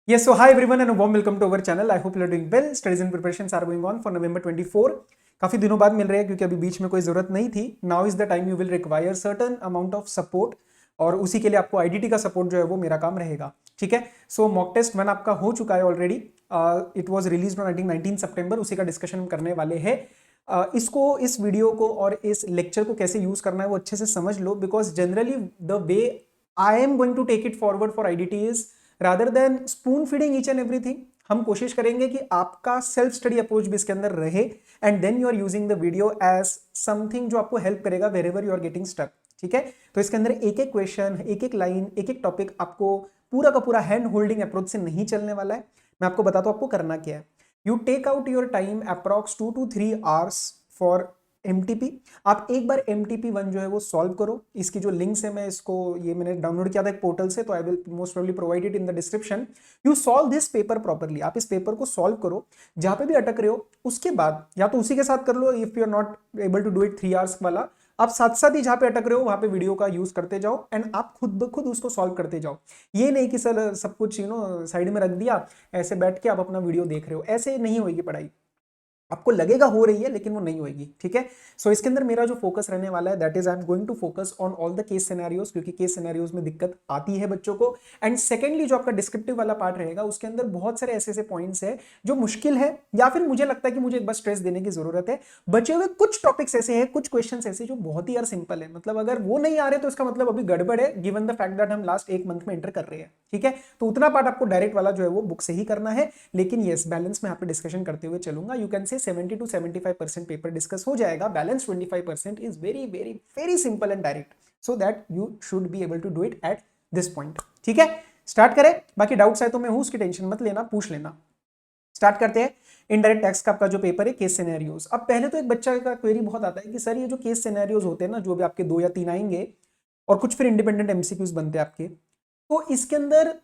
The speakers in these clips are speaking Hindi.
Yes, so hi everyone and a warm welcome to our channel. I hope you are doing well. Studies and preparations are going on for November 24. काफी दिनों बाद मिल रहे हैं क्योंकि अभी बीच में कोई जरूरत नहीं थी. Now is the time you will require certain amount of support और उसी के लिए आपको आईडीटी का सपोर्ट जो है वो मेरा काम रहेगा. ठीक है. सो मॉक टेस्ट 1 आपका हो चुका है already. It was release on 19 सितंबर. उसी का डिस्कशन हम करने वाले हैं. इसको इस वीडियो को और इस लेक्चर को कैसे यूज करना है वो अच्छे से समझ लो, because generally the way I am going to take it forward for IDT is rather than spoon feeding each and everything. हम कोशिश करेंगे कि आपका सेल्फ स्टडी अप्रोच भी इसके अंदर रहे and then you are using the video as something जो आपको हेल्प करेगा wherever you are getting stuck. ठीक है. तो इसके अंदर एक एक क्वेश्चन, एक एक लाइन, एक एक टॉपिक आपको पूरा का पूरा हैंड होल्डिंग अप्रोच से नहीं चलने वाला है. मैं आपको बताता हूं आपको करना क्या है. You take out your time approx 2 to 3 hours for MTP. आप एक बार MTP 1 जो है वो सॉल्व करो. इसकी जो लिंक्स है मैं इसको ये मैंने डाउनलोड किया था एक पोर्टल से, तो I will most probably provide it in the description. You solve this paper properly. आप इस पेपर को सॉल्व करो जहां पे भी अटक रहे हो. उसके बाद या तो उसी के साथ कर लो if you are not able to do it 3 hours वाला. आप साथ साथ ही जहां पे अटक रहे हो वहां पे वीडियो का यूज करते जाओ एंड आप खुद ब खुद उसको सॉल्व करते जाओ. ये नहीं कि सर सब कुछ साइड में रख दिया, ऐसे बैठ के आप अपना वीडियो देख रहे हो. ऐसे नहीं होगी पढ़ाई. आपको लगेगा हो रही है लेकिन वो नहीं होगी. ठीक है. सो इसके अंदर मेरा जो फोकस रहने वाला है that is I am going to focus on all the case scenarios, क्योंकि केस सिनेरियोस में दिक्कत आती है बच्चों को. एंड सेकेंडली जो आपका डिस्क्रिप्टिव वाला पार्ट रहेगा उसके अंदर बहुत सारे ऐसे ऐसे पॉइंट्स है जो मुश्किल है या फिर मुझे लगता है कि मुझे एक बार स्ट्रेस देने की जरूरत है. बचे हुए कुछ टॉपिक्स ऐसे हैं, कुछ क्वेश्चन ऐसे जो बहुत ही यार सिंपल है. मतलब अगर वो नहीं आ रहे तो इसका मतलब अभी गड़बड़ है, गिवन द फैक्ट दैट हम लास्ट 1 मंथ में एंटर कर रहे हैं. ठीक है. तो उतना पार्ट आपको डायरेक्ट वाला जो है वो बुक से ही करना है. लेकिन यस, बैलेंस में यहाँ पे डिस्कशन करते हुए चलूंगा. You can say 70 to 75% paper discuss हो जाएगा. Balance 25% is very very very simple and direct, so that you should be able to do it at this point. ठीक है. स्टार्ट करें. बाकी डाउट्स है तो मैं हूं, उसकी टेंशन मत लेना, पूछ लेना. स्टार्ट करते हैं. इनडायरेक्ट टैक्स का आपका जो पेपर है केस सिनेरियोस. अब पहले तो एक बच्चा का क्वेरी बहुत आता है कि सर ये जो केस सिनेरियोस होते हैं ना, जो भी आपके 2 या 3 आएंगे और कुछ फिर इंडिपेंडेंट एमसीक्यूज बनते हैं आपके, तो इसके अंदर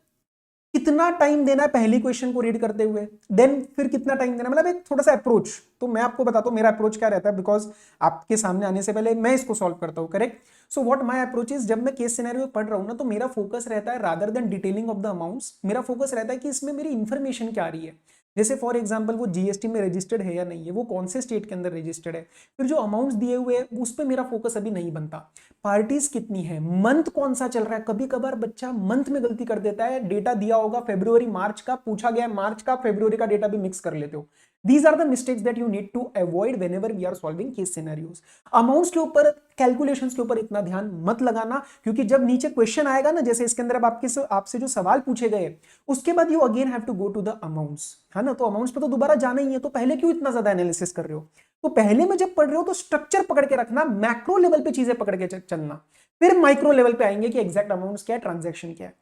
कितना टाइम देना है पहली क्वेश्चन को रीड करते हुए, देन फिर कितना टाइम देना, मतलब एक थोड़ा सा अप्रोच. तो मैं आपको बताता हूं मेरा अप्रोच क्या रहता है, बिकॉज आपके सामने आने से पहले मैं इसको सॉल्व करता हूं. Correct. So what my approach is, जब मैं केस सिनेरियो पढ़ रहा हूं ना, तो मेरा फोकस रहता है rather than detailing of the amounts, मेरा फोकस रहता है कि इसमें मेरी इंफॉर्मेशन क्या आ रही है. जैसे फॉर एग्जांपल वो जीएसटी में रजिस्टर्ड है या नहीं है, वो कौन से स्टेट के अंदर रजिस्टर्ड है, फिर जो अमाउंट्स दिए हुए हैं उस पर मेरा फोकस अभी नहीं बनता. पार्टीज कितनी है, मंथ कौन सा चल रहा है. कभी कभार बच्चा मंथ में गलती कर देता है. डेटा दिया होगा फरवरी मार्च का, पूछा गया मार्च का, फरवरी का डेटा भी मिक्स कर लेते हो. These are the mistakes that you need to avoid whenever we are solving case scenarios. Amounts के ऊपर, कैलकुलेशंस के ऊपर इतना ध्यान मत लगाना, क्योंकि जब नीचे क्वेश्चन आएगा ना, जैसे इसके अंदर अब आपसे जो सवाल पूछे गए उसके बाद you again have to go to the amounts, है ना. तो अमाउंट्स पे तो दोबारा जाना ही है, तो पहले क्यों इतना ज्यादा एनालिसिस कर रहे हो. तो पहले में जब पढ़ रहे हो तो स्ट्रक्चर पकड़ के रखना, मैक्रो लेवल पे चीजें पकड़ के चलना, फिर माइक्रो लेवल पे आएंगे कि एग्जैक्ट अमाउंट्स क्या है, ट्रांजैक्शन क्या है.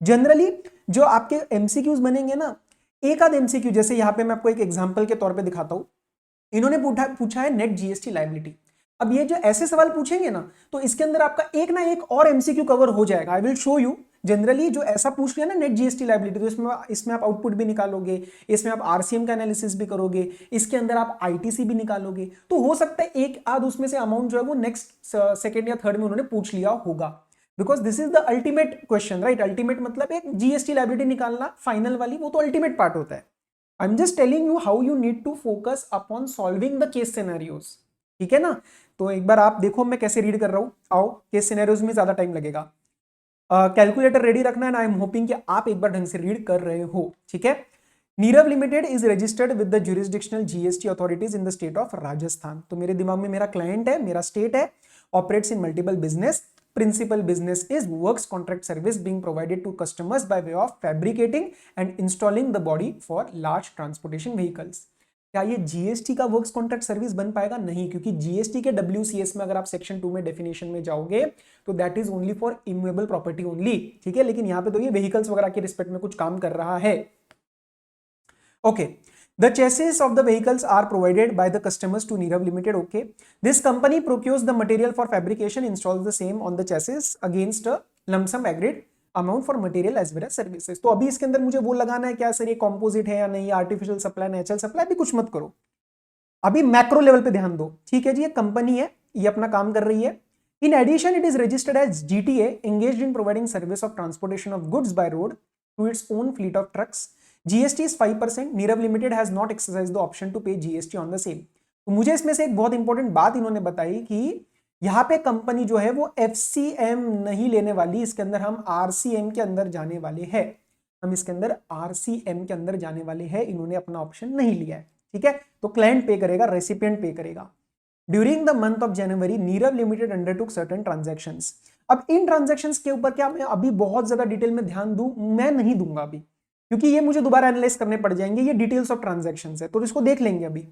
जनरली जो आपके एमसीक्यूज बनेंगे ना, एक आध एमसीक्यू, जैसे यहां पे मैं आपको एक एग्जांपल के तौर पे दिखाता हूं. इन्होंने पूछा है नेट जीएसटी लायबिलिटी. अब ये जो ऐसे सवाल पूछेंगे ना, तो इसके अंदर आपका एक ना एक और एमसीक्यू कवर हो जाएगा. I will show you. Generally जो ऐसा पूछ लिया ना नेट जीएसटी लायबिलिटी, तो इसमें आप आउटपुट भी निकालोगे, इसमें आप आरसीएम का एनालिसिस भी करोगे, इसके अंदर आप आईटीसी भी निकालोगे. तो हो सकता है एक आध उसमें से अमाउंट जो है वो नेक्स्ट सेकेंड या थर्ड में उन्होंने पूछ लिया होगा, because this is the ultimate question, right. Ultimate मतलब एक जीएसटी लायबिलिटी निकालना फाइनल वाली, वो तो अल्टीमेट पार्ट होता है. I am just telling you how you need to focus upon solving the case scenarios. ठीक है ना. तो एक बार आप देखो मैं कैसे रीड कर रहा हूं. आओ, केस सिनेरियोज में ज्यादा टाइम लगेगा. कैलकुलेटर रेडी रखना है, आई एम होपिंग कि आप एक बार ढंग से रीड कर रहे हो. ठीक है. Nirav limited is registered with the jurisdictional GST authorities in the state of Rajasthan. तो मेरे दिमाग में मेरा क्लाइंट है, मेरा स्टेट है, operates in multiple business. Principal business is works contract service being provided to customers by way of fabricating and installing the body for large transportation vehicles. क्या ये जीएसटी का वर्क्स कॉन्ट्रैक्ट सर्विस बन पाएगा? नहीं, क्योंकि जीएसटी के डब्ल्यूसीएस में अगर आप सेक्शन 2 में डेफिनेशन में जाओगे तो that is only for immovable property only. ठीक है. लेकिन यहां पे तो ये व्हीकल्स वगैरह के रिस्पेक्ट में कुछ काम कर रहा है. Okay. The chassis of the vehicles are provided by the customers to Nirav Limited. Okay. This company procures the material for fabrication, installs the same on the chassis against a lump sum agreed amount for material as well as services. तो अभी इसके अंदर मुझे वो लगाना है क्या सर ये कॉम्पोजिट है या नहीं, आर्टिफिशियल सप्लाई, नेचुरल सप्लाई, अभी कुछ मत करो. अभी मैक्रो लेवल पे ध्यान दो. ठीक है जी. ये कंपनी है, ये अपना काम कर रही है. In addition, it is registered as GTA, engaged in providing service of transportation of goods by road to its own fleet of trucks. GST is 5%. Nirav limited has not exercise the option to pay GST on the same. तो मुझे इसमें से एक बहुत इंपॉर्टेंट बात इन्होंने बताई कि यहाँ पे कंपनी जो है वो FCM नहीं लेने वाली, इसके अंदर हम RCM के अंदर जाने वाले हैं. हम इसके अंदर RCM के अंदर जाने वाले हैं. इन्होंने अपना ऑप्शन नहीं लिया है. ठीक है, तो क्लाइंट पे करेगा, रेसिपिएंट पे करेगा. During the month of January Nirav limited undertook certain transactions. अब इन ट्रांजैक्शंस के ऊपर क्या मैं अभी बहुत ज्यादा डिटेल में ध्यान दूं? मैं नहीं दूंगा अभी, क्योंकि ये मुझे दोबारा एनालाइज करने पड़ जाएंगे. ये डिटेल्स ऑफ ट्रांजैक्शंस है, तो इसको देख लेंगे अभी.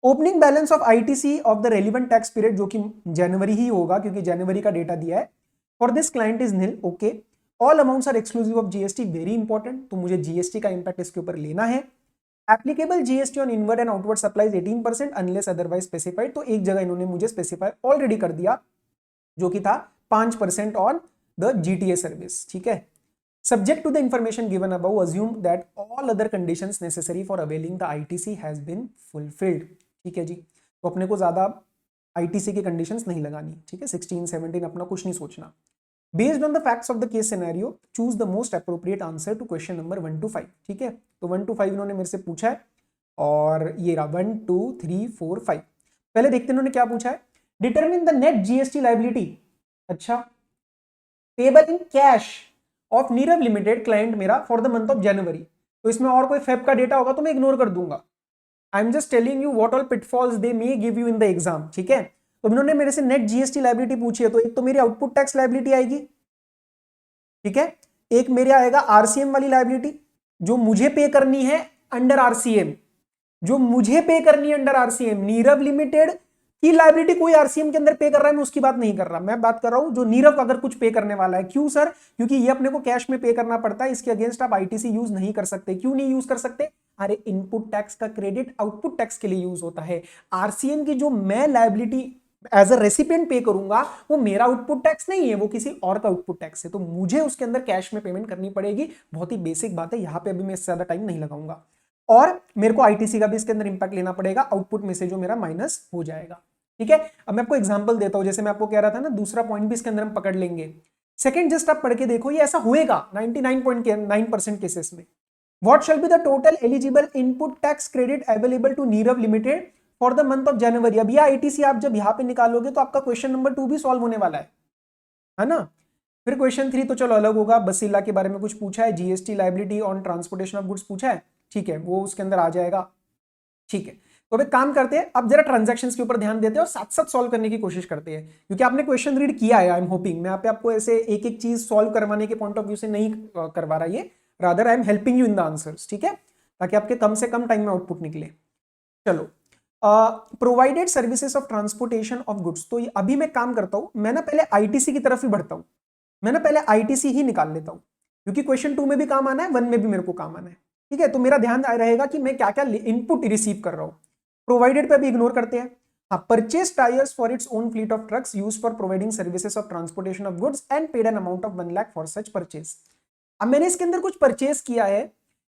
Opening balance of ITC of the relevant tax period, जो कि जनवरी ही होगा क्योंकि जनवरी का डेटा दिया है. For this client is nil. Okay, all amounts are exclusive of GST. Very important, तो मुझे जीएसटी का इंपैक्ट इसके ऊपर लेना है. Applicable GST on inward and outward supplies 18% unless otherwise specified. तो एक जगह इन्होंने मुझे स्पेसिफाई ऑलरेडी कर दिया, जो कि था 5% ऑन द जीटीए सर्विस. ठीक है, subject to the information given above, assume that all other conditions necessary for availing the ITC has been fulfilled. ठीक है जी, तो अपने को ज्यादा ITC की कंडीशंस नहीं लगानी. ठीक है, 16, 17 अपना कुछ नहीं सोचना. Based on the facts of the case scenario, choose the most appropriate answer to question number 1 to 5. ठीक है, तो 1 to 5 इन्होंने मेरे से पूछा है, और ये रहा 1 2 3 4 5. पहले देखते हैं इन्होंने क्या पूछा है. Determine the net GST liability. अच्छा, payable in cash of Nirav limited client मेरा for the month of January. तो इसमें और कोई फेब का डेटा होगा तो मैं इग्नोर कर दूंगा. आई am just telling you what all pitfalls they may give you in the exam. ठीक है, तो इन्होंने मेरे से नेट जीएसटी लायबिलिटी पूछी है, तो एक तो मेरी आउटपुट टैक्स लायबिलिटी आएगी. ठीक है, एक मेरे आएगा आरसीएम वाली लायबिलिटी, जो मुझे पे करनी है अंडर आरसीएम. जो मुझे पे करनी है अंडर आरसीएम. नीरव लिमिटेड की लायबिलिटी कोई आरसीएम के अंदर पे कर रहा है, मैं उसकी बात नहीं कर रहा. मैं बात कर रहा हूं जो नीरव अगर कुछ पे करने वाला है. क्यों सर? क्योंकि ये अपने को कैश में पे करना पड़ता है, इसके अगेंस्ट आप आईटीसी यूज नहीं कर सकते. क्यों नहीं यूज कर सकते? अरे इनपुट टैक्स का क्रेडिट आउटपुट टैक्स के लिए यूज होता है. आरसीएम की जो मैं लायबिलिटी एज अ रेसिपिएंट पे करूंगा, वो मेरा आउटपुट टैक्स नहीं है, वो किसी और का आउटपुट टैक्स है. तो मुझे उसके अंदर कैश में पेमेंट करनी पड़ेगी. बहुत ही बेसिक बात है, यहां पे अभी मैं इससे ज्यादा टाइम नहीं लगाऊंगा. और मेरे को आईटीसी का भी इसके अंदर इंपैक्ट लेना पड़ेगा, आउटपुट में से जो मेरा माइनस हो जाएगा. ठीक है, अब मैं आपको एग्जांपल देता हूं. जैसे मैं आपको कह रहा था ना, दूसरा पॉइंट भी इसके अंदर हम पकड़ लेंगे. सेकंड जस्ट आप पढ़ के देखो, ये ऐसा होएगा 99.9% केसेस में. What shall be the total eligible input tax credit available to Nirav limited for the month of January. अब यह आईटीसी आप जब यहां पे निकालोगे तो आपका क्वेश्चन नंबर 2 भी सॉल्व होने वाला है ना. फिर क्वेश्चन 3 तो चलो अलग होगा. बसीला के बारे में कुछ पूछा है, GST liability on transportation of goods पूछा है. ठीक है, वो उसके अंदर आ जाएगा. ठीक है, तो अब एक काम करते हैं, अब जरा ट्रांजैक्शंस के ऊपर ध्यान देते हैं और साथ साथ सॉल्व करने की कोशिश करते हैं, क्योंकि आपने क्वेश्चन रीड किया है. आई एम होपिंग मैं यहाँ पे आपको ऐसे एक एक चीज सॉल्व करवाने के पॉइंट ऑफ व्यू से नहीं करवा रहा ये, rather I am helping you in the answers. ठीक है, ताकि आपके कम से कम टाइम में आउटपुट निकले. चलो, provided services of transportation of goods. तो अभी मैं काम करता हूं, मैं ना पहले आईटीसी की तरफ ही बढ़ता हूं. मैं ना पहले आईटीसी ही निकाल लेता हूं, क्योंकि क्वेश्चन 2 में भी काम आना है, 1 में भी मेरे को काम आना है. ठीक है, तो मेरा ध्यान रहेगा कि मैं क्या क्या इनपुट रिसीव कर रहा हूं. प्रोवाइडेड पे अभी इग्नोर करते हैं. हाँ, purchase tyres for its own fleet of trucks used for providing services of transportation of goods and paid an amount of 1 lakh for such purchase. अब मैंने इसके अंदर कुछ परचेज किया है,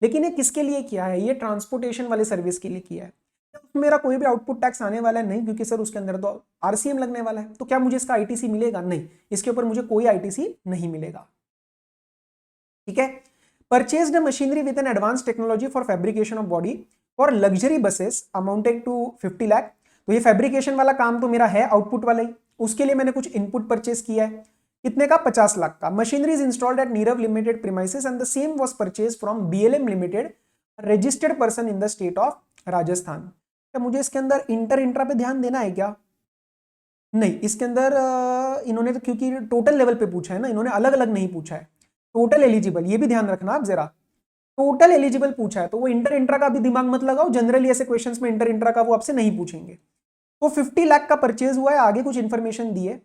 लेकिन ये किसके लिए किया है? ये ट्रांसपोर्टेशन वाले सर्विस के लिए किया है. मेरा कोई भी आउटपुट टैक्स आने वाला है नहीं, क्योंकि सर उसके अंदर तो आरसीएम लगने वाला है. तो क्या मुझे इसका आईटीसी मिलेगा? नहीं, इसके ऊपर मुझे कोई आईटीसी नहीं मिलेगा. ठीक है, purchased machinery with an advance technology for fabrication of body for luxury buses amounted to 50 lakh. तो ये फैब्रिकेशन वाला काम तो मेरा है आउटपुट वाला ही, उसके लिए मैंने कुछ इनपुट परचेज किया है. कितने का? 50 लाख का. Machinery is installed eight Nirav limited premises and the same was purchase from BLM limited, registered person in the state of Rajasthan. क्या मुझे इसके अंदर इंटर इंट्रा पे ध्यान देना है क्या? नहीं, इसके अंदर इन्होंने तो क्योंकि टोटल लेवल पे पूछा है ना, इन्होंने अलग अलग नहीं पूछा है. टोटल एलिजिबल, ये भी ध्यान रखना आप जरा, टोटल एलिजिबल पूछा है, तो वो इंटर इंट्रा का भी दिमाग मत लगाओ. जनरली ऐसे क्वेश्चंस में इंटर इंट्रा का वो आपसे नहीं पूछेंगे. तो 50 लाख का परचेज हुआ है. आगे कुछ इंफॉर्मेशन दी है.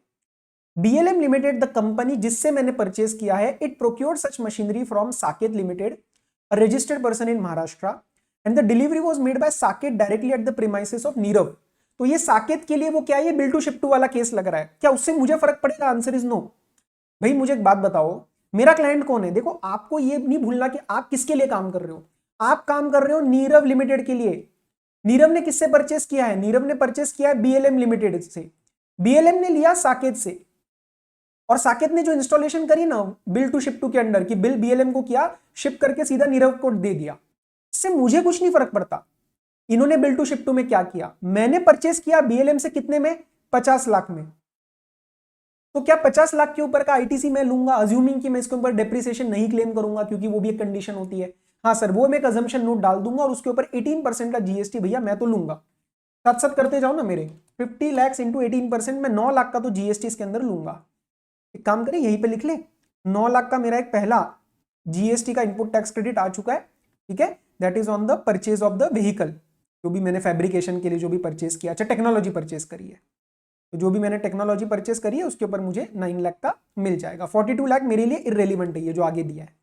बीएलएम लिमिटेड द कंपनी जिससे मैंने परचेज किया है, it procured such machinery from Saket limited, registered person in Maharashtra, and the delivery was made by Saket directly at the premises of Nirav. तो ये साकेत के लिए वो क्या है, ये बिल टू शिप टू वाला केस लग रहा है. क्या उससे मुझे फर्क पड़ेगा? Answer is no. भाई मुझे एक बात बताओ, मेरा क्लाइंट कौन है? देखो, आपको ये नहीं भूलना कि आप किसके लिए काम कर रहे हो. आप काम कर रहे हो नीरव लिमिटेड के लिए. नीरव ने किससे परचेस किया है? नीरव ने परचेस किया है बीएलएम लिमिटेड से. बीएलएम ने लिया साकेत से, और साकेत ने जो इंस्टॉलेशन करी ना बिल टू शिप टू के अंडर की, बिल बीएलएम को किया, शिप करके सीधा नीरव को दे दिया, इससे मुझे कुछ नहीं फर्क पड़ता इन्होंने बिल टू शिप टू में क्या किया। मैंने परचेस किया बीएलएम से कितने में, 50 लाख में, तो क्या 50 लाख के ऊपर का आईटीसी मैं लूंगा, अज्यूमिंग कि मैं इसके ऊपर डेप्रिसिएशन नहीं क्लेम करूंगा, क्योंकि वो भी एक कंडीशन होती है। हाँ सर, वो मैं एक अजम्पशन नोट डाल दूंगा और उसके ऊपर 18% का जीएसटी भैया मैं तो लूंगा। साथ साथ करते जाओ ना मेरे, 50 लाख इंटू 18%, में 9 लाख का तो जीएसटी इसके अंदर लूंगा। एक काम करें, यहीं पे लिख ले, 9 लाख का मेरा एक पहला जीएसटी का इनपुट टैक्स क्रेडिट आ चुका है, ठीक है, that is on the purchase of the vehicle, जो भी मैंने फैब्रिकेशन के लिए जो भी परचेज किया, अच्छा टेक्नोलॉजी परचेज करी है, तो जो भी मैंने टेक्नोलॉजी परचेस करी है उसके ऊपर मुझे 9 लाख का मिल जाएगा। 42 लाख मेरे लिए इररेलेवेंट है, ये जो आगे दिया है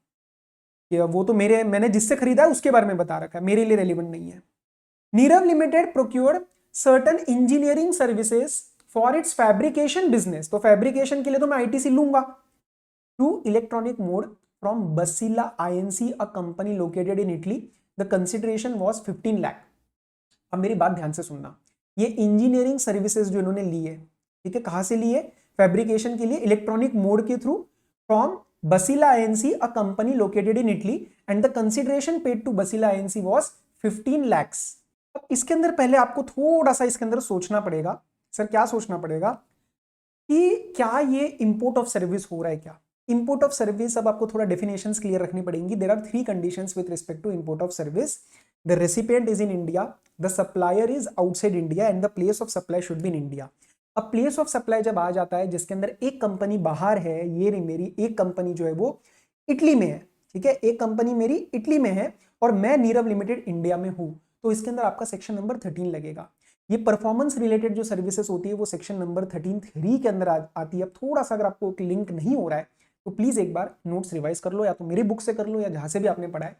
कि वो तो मैंने जिससे खरीदा है उसके बारे में बता रखा है, मेरे लिए रेलिवेंट नहीं है। Nirav limited procured certain engineering services for its fabrication business, तो फैब्रिकेशन के लिए तो मैं आईटीसी लूंगा, to electronic mode from Basila Inc, a company located in Italy, the consideration was 15 lakh. अब मेरी बात ध्यान से सुनना, ये इंजीनियरिंग सर्विसेज जो इन्होंने ली है, ठीक है, कहां से ली है, फैब्रिकेशन के लिए इलेक्ट्रॉनिक मोड के through, from Basila Inc, a company located in Italy, and the consideration paid to Basila Inc was 15 lakhs। अब इसके अंदर पहले आपको थोड़ा सा इसके अंदर सोचना पड़ेगा, सर क्या सोचना पड़ेगा, कि क्या ये इंपोर्ट ऑफ सर्विस हो रहा है क्या। इंपोर्ट ऑफ सर्विस, अब आपको थोड़ा डेफिनेशंस क्लियर रखनी पड़ेंगी। There are 3 conditions with respect to import of service. The recipient is in India, the supplier is outside India, and the place of supply should be in India. अब प्लेस ऑफ सप्लाई जब आ जाता है जिसके अंदर एक कंपनी बाहर है, ये रही मेरी एक कंपनी जो है वो इटली में है, ठीक है, एक कंपनी मेरी इटली में है और मैं नीरव लिमिटेड इंडिया में हूं, तो इसके अंदर आपका सेक्शन नंबर 13 लगेगा। ये परफॉर्मेंस रिलेटेड जो सर्विसेज होती है वो सेक्शन नंबर 13(3) के अंदर आती है। अब थोड़ा सा अगर आपको लिंक नहीं हो रहा है तो प्लीज एक बार नोट्स रिवाइज कर लो, या तो मेरी बुक से कर लो या जहां से भी आपने पढ़ा है,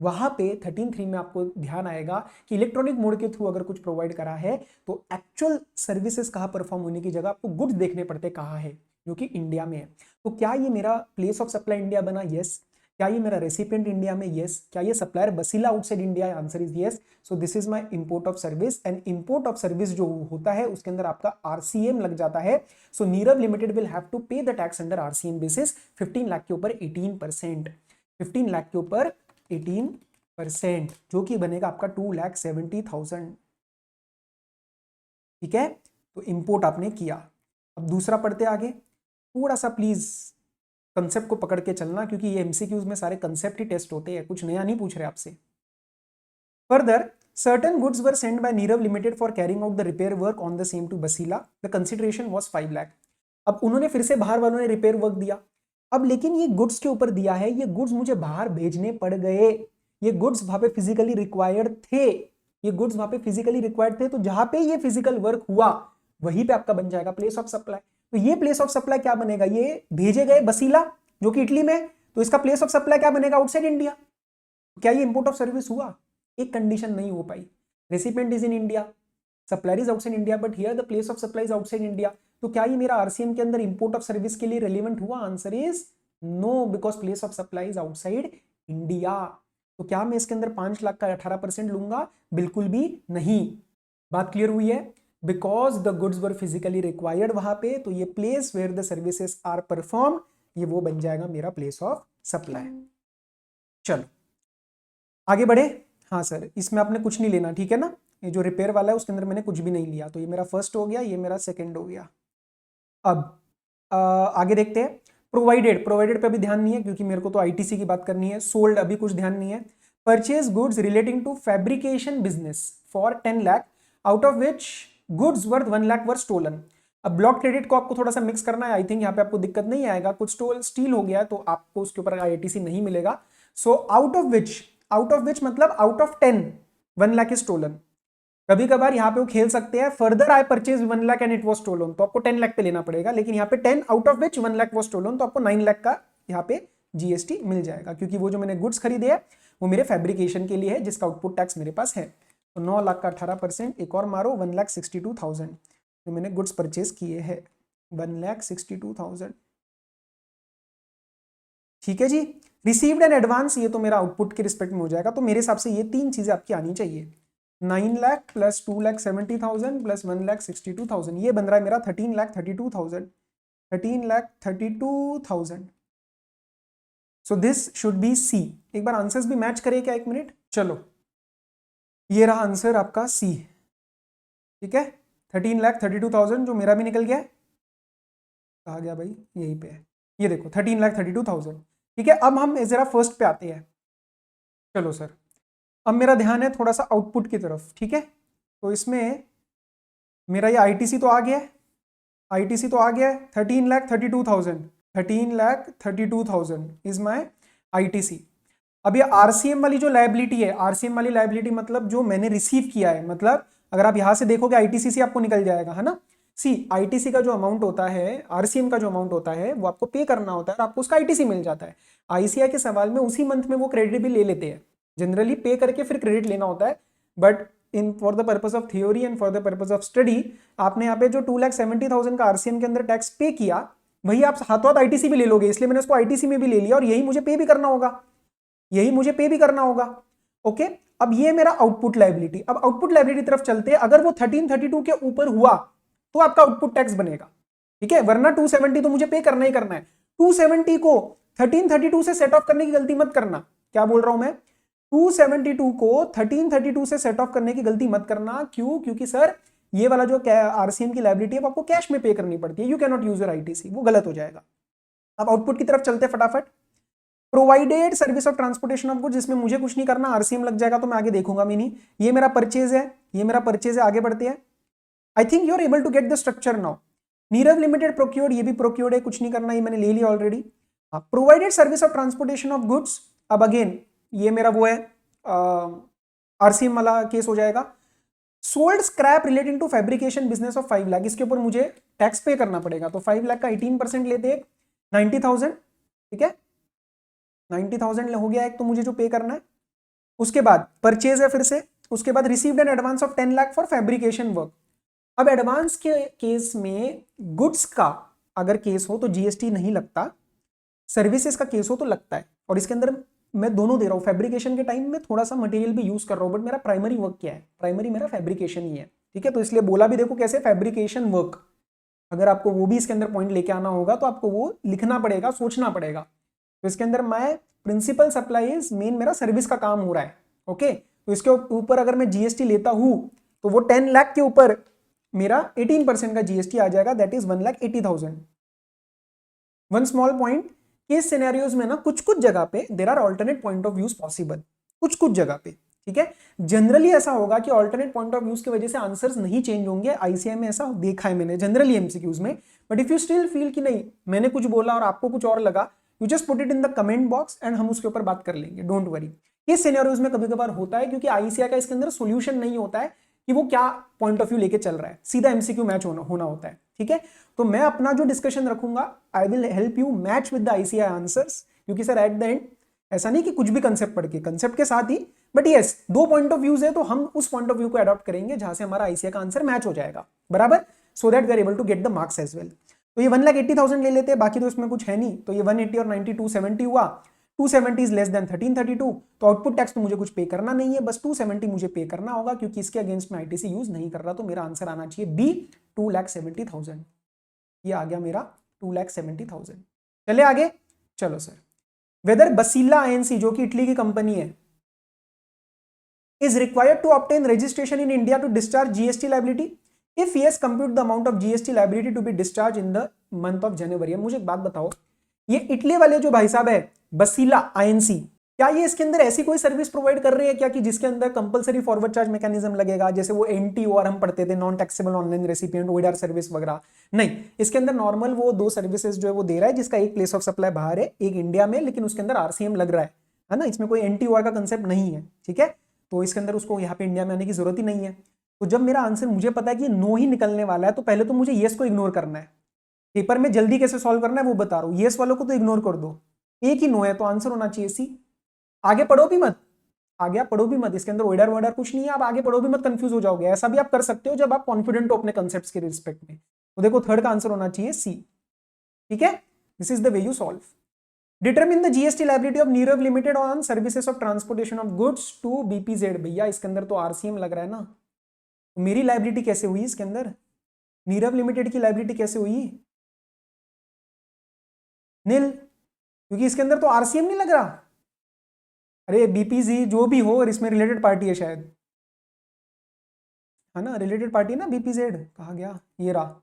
वहां पे 13(3) में आपको ध्यान आएगा कि इलेक्ट्रॉनिक मोड के थ्रू अगर कुछ प्रोवाइड करा है तो एक्चुअल सर्विसेज कहां परफॉर्म होने की जगह आपको गुड्स देखने पड़ते कहां है, जो कि इंडिया में है। तो क्या ये मेरा प्लेस ऑफ सप्लाई इंडिया बना, यस। क्या ये मेरा रेसिपिएंट इंडिया में, यस। क्या ये supplier Basila outside India, answer is yes. So this is my import of service, and import of service जो होता है उसके अंदर आपका आरसीएम लग जाता है। So Nirav limited will have to pay the tax under RCM basis 15 lakh के ऊपर 18%, 15 लाख के ऊपर 18%, जो कि बनेगा आपका 2,70,000, ठीक है। तो इंपोर्ट आपने किया। अब दूसरा पढ़ते आगे, थोड़ा सा प्लीज कंसेप्ट को पकड़ के चलना, क्योंकि ये एमसीक्यूज में सारे कंसेप्ट ही टेस्ट होते हैं, कुछ नया नहीं पूछ रहे आपसे। Further, certain goods were sent by Nirav Limited for carrying out the repair work on the same to Basila. The consideration was 5 lakh. अब उन्होंने फिर से बाहर वालों ने रिपेयर वर्क दिया, अब लेकिन ये गुड्स के ऊपर दिया है, ये गुड्स मुझे बाहर भेजने पड़ गए, ये गुड्स वहां पे फिजिकली रिक्वायर्ड थे, ये गुड्स वहां पे फिजिकली रिक्वायर्ड थे, तो जहां पे ये फिजिकल वर्क हुआ वहीं पे आपका बन जाएगा प्लेस ऑफ सप्लाई। तो ये प्लेस ऑफ सप्लाई क्या बनेगा, ये भेजे गए बसीला जो कि इटली में, तो इसका प्लेस ऑफ सप्लाई क्या बनेगा, आउटसाइड इंडिया। क्या ये इंपोर्ट ऑफ सर्विस हुआ, एक कंडीशन नहीं हो पाई, recipient is in India, supplier is outside India, but here the place of supply is outside India. तो क्या ये मेरा आरसीएम के अंदर इंपोर्ट ऑफ सर्विस के लिए रेलिवेंट हुआ, answer is no, because place of supply is outside India. तो क्या मैं इसके अंदर 5 लाख का 18% लूंगा, बिल्कुल भी नहीं। बात क्लियर हुई है, because the goods were physically required वहां पे, तो ये place where the services are perform, ये वो बन जाएगा मेरा प्लेस ऑफ सप्लाई। चलो आगे बढ़े। हाँ सर, इसमें आपने कुछ नहीं लेना, ठीक है ना, ये जो रिपेयर वाला है उसके अंदर मैंने कुछ भी नहीं लिया, तो ये मेरा फर्स्ट हो गया, ये मेरा सेकंड हो गया। अब आगे देखते हैं। प्रोवाइडेड पे भी ध्यान नहीं है क्योंकि मेरे को तो आईटीसी की बात करनी है। सोल्ड अभी कुछ ध्यान नहीं है। Purchase goods relating to fabrication business for 10 lakh, out of which goods worth 1 lakh were stolen. अब ब्लॉक क्रेडिट को आपको थोड़ा सा मिक्स करना है, आई थिंक यहाँ पे आपको दिक्कत नहीं आएगा, कुछ स्टील हो गया है तो आपको उसके ऊपर आईटीसी नहीं मिलेगा। सो आउट ऑफ विच मतलब out of 10 1 lakh is stolen. कभी कभार यहाँ पे वो खेल सकते हैं, further I purchase 1 lakh and it was stolen, तो आपको 10 लाख पे लेना पड़ेगा, लेकिन यहाँ पे 10 out of which 1 lakh was stolen, तो आपको 9 लाख का यहाँ पे जीएसटी मिल जाएगा, क्योंकि वो जो मैंने गुड्स खरीदे हैं वो मेरे फैब्रिकेशन के लिए है जिसका आउटपुट टैक्स मेरे पास है। तो 9 लाख का 18%, एक और मारो 1,62,000 जो मैंने गुड्स परचेज किए हैं, 1,62,000, ठीक है जी। रिसीव्ड एंड एडवांस, ये तो मेरा आउटपुट के रिस्पेक्ट में हो जाएगा, तो मेरे हिसाब से ये 3 चीजें आपकी आनी चाहिए, 9 लाख प्लस 2,70,000 प्लस 1,62,000, ये बन रहा है मेरा 13,32,000। 13,32,000. So this should be C. एक बार आंसर्स भी मैच करें क्या, एक मिनट. चलो, ये रहा आंसर आपका सी. ठीक है, 13,32,000 जो मेरा भी निकल गया है. कहा गया भाई, यहीं पे है. ये देखो 13,32,000. ठीक है, अब हम जरा फर्स्ट पे आते हैं. चलो सर, अब मेरा ध्यान है थोड़ा सा आउटपुट की तरफ. ठीक है, तो इसमें मेरा ये आईटीसी तो आ गया है. आईटीसी तो आ गया है 13,32,000. 13,32,000 इज माय आईटीसी. अब ये आरसीएम वाली जो लायबिलिटी है, आरसीएम वाली लायबिलिटी मतलब जो मैंने रिसीव किया है, मतलब अगर आप यहां से देखोगे आईटीसी से आपको निकल जाएगा, है ना. सी आईटीसी का जो अमाउंट होता है, आरसीएम का जो अमाउंट होता है, वो आपको पे करना होता है और आपको उसका आईटीसी मिल जाता है. आईसीआई के सवाल में उसी मंथ में वो क्रेडिट भी ले लेते हैं. जनरली पे करके फिर क्रेडिट लेना होता है, but in for the purpose of theory and for the purpose of study, आपने यहाँ पे जो 2,70,000 का आरसीएम के अंदर टैक्स पे किया, वही आप हाथों हाथ आईटीसी भी ले लोगे. इसलिए मैंने उसको आईटीसी में भी ले लिया और यही मुझे पे भी करना होगा, यही मुझे पे भी करना होगा. ओके, अब ये मेरा आउटपुट लायबिलिटी. अब आउटपुट लायबिलिटी तरफ चलते हैं. अगर वो 1332 के ऊपर हुआ तो आपका आउटपुट टैक्स बनेगा. ठीक है, वरना 270 तो मुझे पे करना ही करना है. 270 को 1332 से सेट ऑफ करने की गलती मत करना. क्या बोल रहा हूं मैं, 272 को 1332 से सेट ऑफ करने की गलती मत करना. क्यों, क्योंकि सर ये वाला जो आरसीएम की लायबिलिटी है वो आपको कैश में पे करनी पड़ती है. You can not use your ITC, वो गलत हो जाएगा. अब आउटपुट की तरफ चलते फटाफट. Provided service of transportation of goods, जिसमें मुझे कुछ नहीं करना, आरसीएम लग जाएगा तो मैं आगे देखूंगा भी नहीं. ये मेरा परचेज है, ये मेरा परचेज है. आगे बढ़ते हैं. I think you are able to get the structure now. Nirav limited procured, ये भी प्रोक्योर्ड है, कुछ नहीं करना, ये मैंने ले लिया already. Provided service of transportation of goods, अब अगेन ये मेरा वो है आरसीएम वाला केस हो जाएगा. Sold scrap relating to fabrication business of 5 lakh, इसके ऊपर मुझे टैक्स पे करना पड़ेगा. तो 5 लाख का 18% लेते हैं, 90,000. ठीक है, 90,000 हो गया एक, तो मुझे जो पे करना है. उसके बाद परचेज है फिर से. उसके बाद received an advance of 10 lakh for fabrication work. अब एडवांस के केस में गुड्स का अगर केस हो तो जीएसटी नहीं लगता, सर्विसेज का केस हो तो लगता है. और इसके अंदर मैं दोनों दे रहा हूं. फैब्रिकेशन के टाइम में थोड़ा सा मटेरियल भी यूज कर रहा हूं, बट मेरा प्राइमरी वर्क क्या है, प्राइमरी मेरा फैब्रिकेशन ही है. ठीक है, तो इसलिए बोला भी देखो कैसे, फैब्रिकेशन वर्क. अगर आपको वो भी इसके अंदर पॉइंट लेके आना होगा तो आपको वो लिखना पड़ेगा, सोचना पड़ेगा. तो इसके अंदर मैं प्रिंसिपल सप्लाईज मेन मेरा सर्विस का काम हो रहा है. ओके, तो इसके ऊपर अगर मैं जीएसटी लेता हूं तो वो 10 लाख के ऊपर मेरा 18% का जीएसटी आ जाएगा, that is 1,80,000. One small point, case scenarios में ना कुछ कुछ जगह पे there are alternate point of views possible, कुछ कुछ जगह पे. ठीक है, जनरली ऐसा होगा कि अल्टरनेट पॉइंट ऑफ व्यूज की वजह से आंसर्स नहीं चेंज होंगे. आईसीआई में ऐसा देखा है मैंने जनरली एमसीक्यूज में. But if you still feel कि नहीं मैंने कुछ बोला और आपको कुछ और लगा, you just put it in the comment box and हम उसके ऊपर बात कर लेंगे, डोंट वरी. ये सिनेरियोज में कभी कभार होता है क्योंकि आईसीआई का इसके अंदर सोल्यूशन नहीं होता है कि वो क्या पॉइंट ऑफ व्यू लेके चल रहा है, सीधा एमसीक्यू मैच होना होता है. ठीक है, तो मैं अपना जो डिस्कशन रखूंगा, I will help you match with the ICI answers. क्योंकि सर एट द एंड ऐसा नहीं कि कुछ भी कंसेप्ट पढ़ के, कंसेप्ट के साथ ही, बट यस दो पॉइंट ऑफ व्यूज है तो हम उस पॉइंट ऑफ व्यू को अडॉप्ट करेंगे जहां से हमारा आईसीआई का आंसर मैच हो जाएगा, बराबर, so that we are able to get the marks as well. तो ये 1,80,000 ले लेते हैं, बाकी तो इसमें कुछ है नहीं. तो ये 180 और 90 270 हुआ. 270 इज लेस देन 1332, तो आउटपुट टैक्स तो मुझे कुछ पे करना नहीं है, बस 270 मुझे पे करना होगा क्योंकि इसके अगेंस्ट में आईटीसी यूज नहीं कर रहा. तो मेरा आंसर आना चाहिए बी, 2,70,000. ये आ गया मेरा 2,70,000. चले आगे. चलो सर, वेदर बसीला आईएनसी जो कि इटली की कंपनी है is required to obtain registration in India to discharge GST liability? If yes, compute the amount of GST liability to be discharged in the month of January. मुझे एक बात बताओ, ये इटली वाले जो भाई साहब है बसीला आईएनसी, क्या ये इसके अंदर ऐसी कोई सर्विस प्रोवाइड कर रहे हैं क्या कि जिसके अंदर कंपलसरी फॉरवर्ड चार्ज मैकेनिज्म लगेगा, जैसे वो एनटीओआर हम पढ़ते थे, non taxable online recipient OIDAR service वगैरह? नहीं, इसके अंदर नॉर्मल वो दो सर्विसेज जो है वो दे रहा है, जिसका एक प्लेस ऑफ सप्लाई बाहर है, एक इंडिया में, लेकिन उसके अंदर आरसीएम लग रहा है ना. इसमें कोई एनटीओआर का कंसेप्ट नहीं है. ठीक है, तो इसके अंदर उसको यहाँ पे इंडिया में आने की जरूरत ही नहीं है. तो जब मेरा आंसर मुझे पता है कि नो ही निकलने वाला है, तो पहले तो मुझे येस को इग्नोर करना है. पेपर में जल्दी कैसे सॉल्व करना है वो बता रहा हूं. येस वालों को तो इग्नोर कर दो, एक ही नो है, तो आंसर होना चाहिए सी. आगे पढ़ो भी मत, आगे आप पढ़ो भी मत, इसके अंदर ओइडर वर्डर कुछ नहीं है, आप आगे पढ़ो भी मत, कंफ्यूज हो जाओगे. ऐसा भी आप कर सकते हो जब आप कॉन्फिडेंट हो अपने कंसेप्ट्स के रिस्पेक्ट में. तो देखो थर्ड का आंसर होना चाहिए सी. ठीक है, this is the way you solve. Determine the GST liability of Nirav limited on services of transportation of goods to BPZ. भैया इसके अंदर तो आरसीएम लग रहा है ना, तो मेरी लायबिलिटी कैसे हुई इसके अंदर, नीरव लिमिटेड की लायबिलिटी कैसे हुई? नील, क्योंकि इसके अंदर तो आरसीएम नहीं लग रहा। अरे बीपीजी जो भी हो और इसमें रिलेटेड पार्टी है शायद, है ना, रिलेटेड पार्टी ना, बीपीजेड कहा गया, ये रहा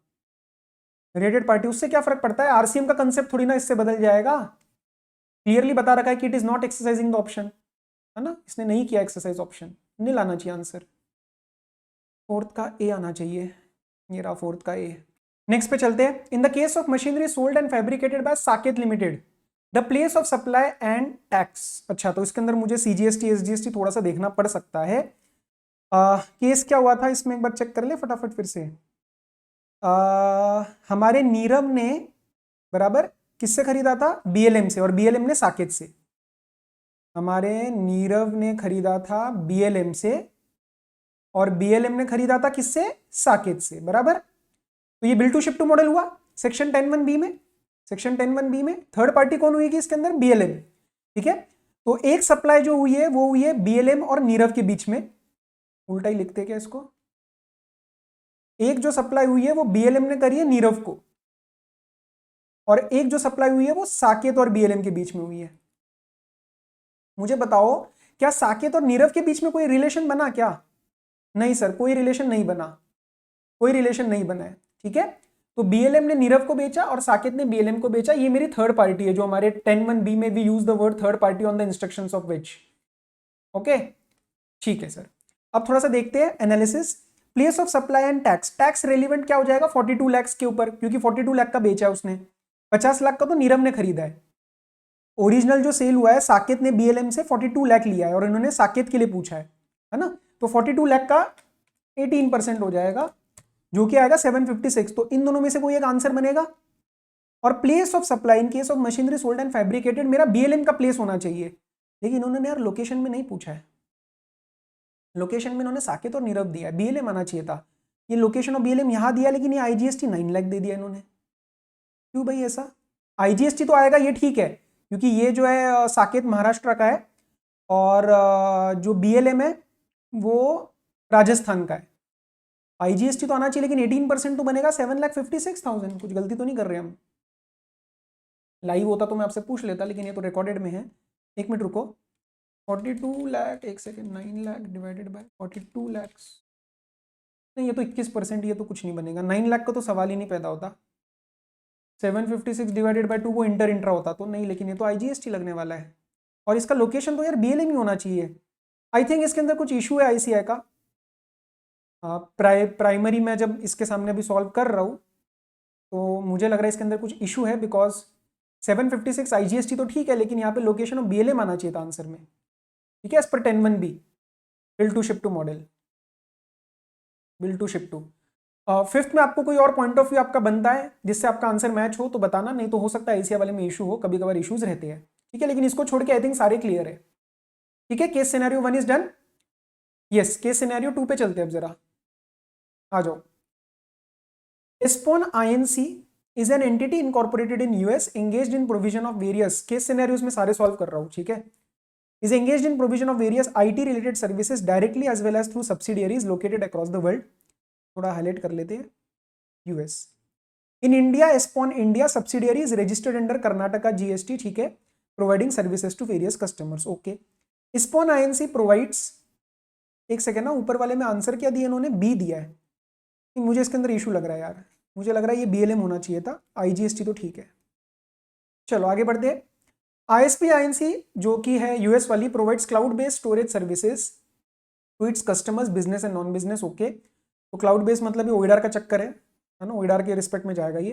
रिलेटेड पार्टी। उससे क्या फर्क पड़ता है, आरसीएम का कंसेप्ट थोड़ी ना इससे बदल जाएगा। क्लियरली बता रखा है कि it is not exercising the option, है ना, इसने नहीं किया एक्सरसाइज ऑप्शन, नहीं लाना चाहिए आंसर। फोर्थ का ए आना चाहिए, ये रहा फोर्थ का ए। नेक्स्ट पे चलते हैं। In the case of machinery sold and fabricated by Saket limited, the place of supply and tax. अच्छा, तो इसके अंदर मुझे सीजीएसटी एसजीएसटी थोड़ा सा देखना पड़ सकता है। केस क्या हुआ था इसमें, एक बार चेक कर ले फटाफट फिर से। हमारे नीरव ने बराबर किससे खरीदा था, बीएलएम से, और बीएलएम ने साकेत से। हमारे नीरव ने खरीदा था बीएलएम से और बीएलएम ने खरीदा था किससे, साकेत से, बराबर। तो ये bill to ship to model हुआ सेक्शन 10(1)(b) में। सेक्शन 10(1)(b) में थर्ड पार्टी कौन हुई इसके अंदर, बीएलएम, ठीक है। तो एक सप्लाई जो हुई है वो हुई है बीएलएम और नीरव के बीच में, उल्टा ही लिखते क्या इसको, एक जो सप्लाई हुई है वो बीएलएम ने करी है नीरव को, और एक जो सप्लाई हुई है वो साकेत और बीएलएम के बीच में हुई है। मुझे बताओ क्या साकेत और नीरव के बीच में कोई रिलेशन बना क्या, नहीं सर, कोई रिलेशन नहीं बना, कोई रिलेशन नहीं बना है, ठीक है। तो बीएलएम ने नीरव को बेचा और साकेत ने बीएलएम को बेचा, ये मेरी थर्ड पार्टी है, जो हमारे 10(1)(b) में we use the word third party on the instructions of which, okay, ठीक है सर। अब थोड़ा सा देखते हैं analysis. Place of supply and tax, tax relevant क्या हो जाएगा 42 लाख के ऊपर, क्योंकि 42 लाख का बेचा है उसने, 50 लाख का तो नीरव ने खरीदा है। ओरिजिनल जो सेल हुआ है साकेत ने बीएलएम से 42 लाख लिया है और इन्होंने साकेत के लिए पूछा है ना, तो 42 लाख का 18% हो जाएगा, जो कि आएगा 756। तो इन दोनों में से कोई एक आंसर बनेगा। और place of supply in case of machinery sold and fabricated, मेरा बीएलएम का प्लेस होना चाहिए, लेकिन इन्होंने यार लोकेशन में नहीं पूछा है, लोकेशन में इन्होंने साकेत और नीरव दिया है, बीएलएम आना चाहिए था। ये लोकेशन ऑफ बीएलएम यहां दिया, लेकिन ये आईजीएसटी 9 लाख दे दिया इन्होंने, क्यों भाई ऐसा। आईजीएसटी तो आएगा, ये ठीक है, क्योंकि ये जो है साकेत महाराष्ट्र का है और जो बीएलएम है वो राजस्थान का है। आईजीएसटी तो आना चाहिए, लेकिन 18% तो बनेगा 7,56,000। कुछ गलती तो नहीं कर रहे हम, लाइव होता तो मैं आपसे पूछ लेता, लेकिन ये तो रिकॉर्डेड में है। एक मिनट रुको, 42 लाख, एक second, 9 lakh divided by 42 lakh, नहीं ये तो 21%, ये तो कुछ नहीं बनेगा, 9 लाख का तो सवाल ही नहीं पैदा होता। 756 डिवाइडेड बाय 2 वो इंटर इंट्रा होता तो नहीं, लेकिन ये तो आईजीएसटी लगने वाला है, और इसका लोकेशन तो यार बीएलएम ही होना चाहिए। आई थिंक इसके अंदर कुछ इशू है आईसीआई का। प्राइमरी में जब इसके सामने अभी सॉल्व कर रहा हूँ तो मुझे लग रहा है इसके अंदर कुछ इशू है, बिकॉज 756 आईजीएसटी तो ठीक है, लेकिन यहाँ पे लोकेशन ऑफ बीएलएम आना चाहिए था आंसर में, ठीक है, as per 10(1)(b) bill to ship to model, bill to ship to. Fifth में आपको कोई और पॉइंट ऑफ व्यू आपका बनता है जिससे आपका आंसर मैच हो तो बताना, नहीं तो हो सकता है आईसीआई वाले में इशू हो, कभी कभार इशूज रहते हैं, ठीक है, लेकिन इसको छोड़ के आई थिंक सारे क्लियर है, ठीक है। Case scenario 1 is done, yes. Case scenario 2 पे चलते हैं, अब जरा आ जाओ। Espon Inc is an entity incorporated in US engaged in provision of various, case scenarios में सारे सॉल्व कर रहा हूं, ठीक है। Is engaged in provision of various IT related services directly as well as through subsidiaries located across the world. थोड़ा हाईलाइट कर लेते हैं, US. In India एस्पॉन India subsidiary is registered under Karnataka GST, ठीक है, providing services to various customers, okay. Espon Inc provides, एक सेकेंड ना, ऊपर वाले में आंसर क्या दिया इन्होंने, बी दिया है, मुझे इसके अंदर इशू लग रहा है यार, मुझे लग रहा है ये बीएलएम होना चाहिए था, आईजीएसटी तो ठीक है। चलो आगे बढ़ते हैं। आईएसपी आईएनसी जो कि है यूएस वाली, provides cloud based storage services to its customers business and non business, okay. तो क्लाउड बेस्ड मतलब ये ओइडार का चक्कर है ना, ओइडार के रिस्पेक्ट में जाएगा ये।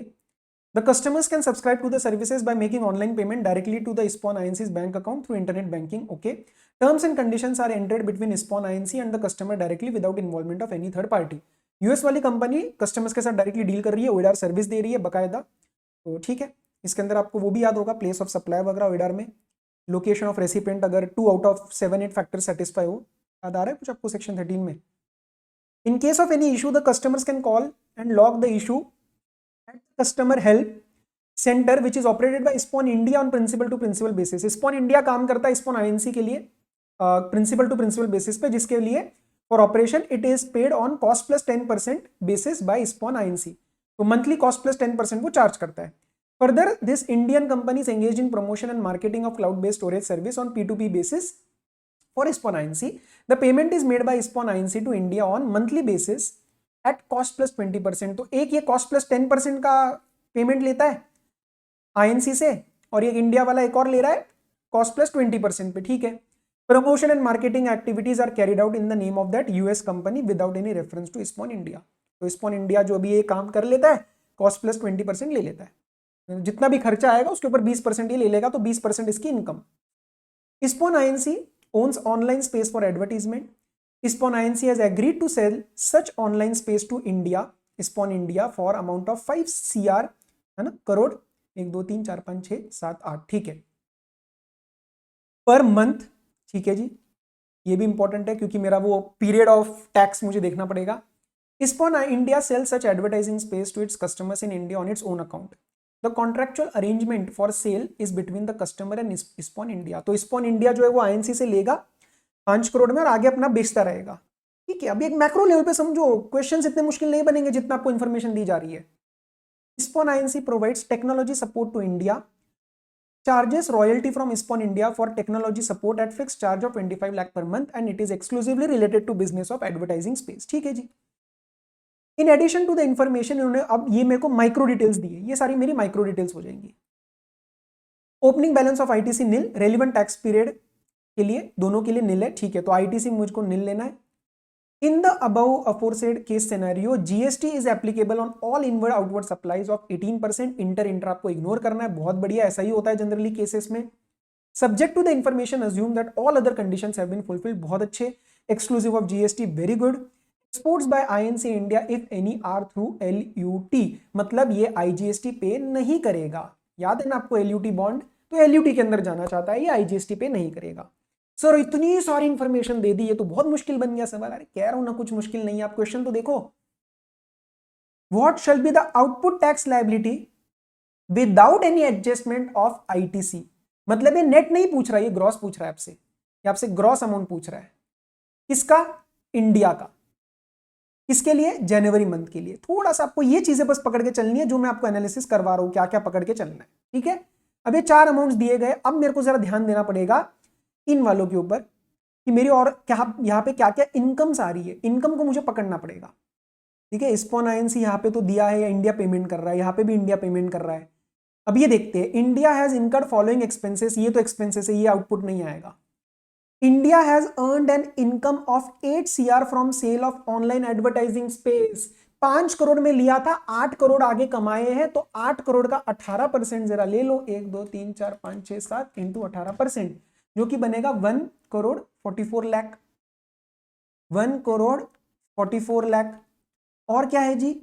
The customers can subscribe to the services by making online payment directly to the Espon Inc's bank account through internet banking, okay. Terms and conditions are entered between Espon Inc and the customer directly without involvement of any third party. US वाली कंपनी कस्टमर्स के साथ डायरेक्टली डील कर रही है, ओइडार सर्विस दे रही है बकायदा, तो ठीक है। इसके अंदर आपको वो भी याद होगा, प्लेस ऑफ सप्लाई वगैरह ओइडार में, लोकेशन ऑफ रेसिपिएंट अगर 2 आउट ऑफ 7 8 फैक्टर सेटिस्फाई हो, याद आ रहा है कुछ आपको सेक्शन 13 में। In case of any issue the customers can call and log the issue at customer help centre which is operated by Espon India on principal to principal basis. Espon India काम करता है एस्पॉन आईएनसी के लिए प्रिंसिपल टू प्रिंसिपल बेसिस पे, जिसके लिए for operation it is paid on cost plus 10% basis by Espon Inc. तो मंथली कॉस्ट प्लस 10% वो चार्ज करता है। Further, this Indian company is engaged in promotion and marketing of cloud-based storage service on P2P basis for ISPON INC. The payment is made by ISPON INC to India on monthly basis at cost plus 20%. तो एक ये cost plus 10% का पेमेंट लेता है INC से, और ये इंडिया वाला एक और ले रहा है cost plus 20% पे, ठीक है. Promotion and marketing activities are carried out in the name of that US company without any reference to ISPON India. तो ISPON India जो भी ये काम कर लेता है cost plus 20% ले लेता है. जितना भी खर्चा आएगा उसके ऊपर 20% ये ले लेगा, तो 20% इसकी income. ISPON INC owns online space for advertisement. ISPON INC has agreed to sell such online space to India, ISPON India, for amount of 5 CR, है ना, करोड़, 1 2 3 4 5 6 7 8, ठीक है, पर मंथ. ठीक है जी, ये भी इंपॉर्टेंट है क्योंकि मेरा वो पीरियड ऑफ टैक्स मुझे देखना पड़ेगा. ISPON India sells such advertising space to its customers in India on its own account. The contractual arrangement for sale is between the customer and ISPON India. तो ISPON India जो है वो INC से लेगा 5 करोड़ में और आगे अपना बेचता रहेगा. ठीक है, अभी एक मैक्रो लेवल पे समझो, क्वेश्चंस इतने मुश्किल नहीं बनेंगे जितना आपको इन्फॉर्मेशन दी जा रही है. ISPON INC provides technology support to India, charges royalty from ISPON India for technology support at fixed charge of 25 lakh per month, and it is exclusively related to business of advertising space. ठीक है जी. In addition to the information इन्होंने अब ये मेरे को माइक्रो डिटेल्स दी है, ये सारी मेरी माइक्रो डिटेल्स हो जाएंगी. Opening balance of ITC nil, relevant tax period के लिए दोनों के लिए नील है, ठीक है, तो आईटीसी मुझको नील लेना है. In the above aforesaid case scenario GST is applicable on all inward outward supplies of 18%. Inter inter आपको इग्नोर करना है, बहुत बढ़िया, ऐसा ही होता है जनरली केसेस में. Subject to the information assume that all other conditions have been fulfilled, बहुत अच्छे. Exclusive of GST, very good. Exports by INC India if any are through LUT, मतलब ये IGST पे नहीं करेगा. याद है ना आपको LUT बॉन्ड, तो LUT के अंदर जाना चाहता है, ये IGST पे नहीं करेगा. सर इतनी सारी इंफॉर्मेशन दे दी, ये तो बहुत मुश्किल बन गया सवाल. अरे कह रहा हूं ना कुछ मुश्किल नहीं है, आप क्वेश्चन तो देखो. What shall be the output tax liability without any adjustment of ITC, मतलब ये नेट नहीं पूछ रहा है, ये ग्रॉस पूछ रहा है आपसे, ये आपसे ग्रॉस अमाउंट पूछ रहा है. किसका? इंडिया का. इसके लिए जनवरी मंथ के लिए. थोड़ा सा आपको ये चीजें बस पकड़ के चलनी है जो मैं आपको एनालिसिस करवा रहा हूं, क्या क्या पकड़ के चलना है, ठीक है. अब ये 4 अमाउंट्स दिए गए, अब मेरे को जरा ध्यान देना पड़ेगा इन वालों के ऊपर कि मेरी और क्या यहाँ पे क्या क्या इनकम्स आ रही है, इनकम को मुझे पकड़ना पड़ेगा. ठीक है, ISPON INC यहाँ पे तो दिया है, इंडिया पेमेंट कर रहा है, यहाँ पे भी इंडिया पेमेंट कर रहा है. अब ये देखते हैं, India has incurred following expenses, ये तो एक्सपेंसेस है, ये आउटपुट नहीं आएगा. India has earned an income of 8 CR from sale of online advertising space. 5 crore में लिया था, 8 करोड़ आगे कमाए हैं, तो 8 करोड़ का 18% जरा ले लो, 1 2 3 4 5 6 7 इंटू 18%, जो कि बनेगा 1 करोड़ 44 लाख. 1 करोड़ 44 लाख. और क्या है जी,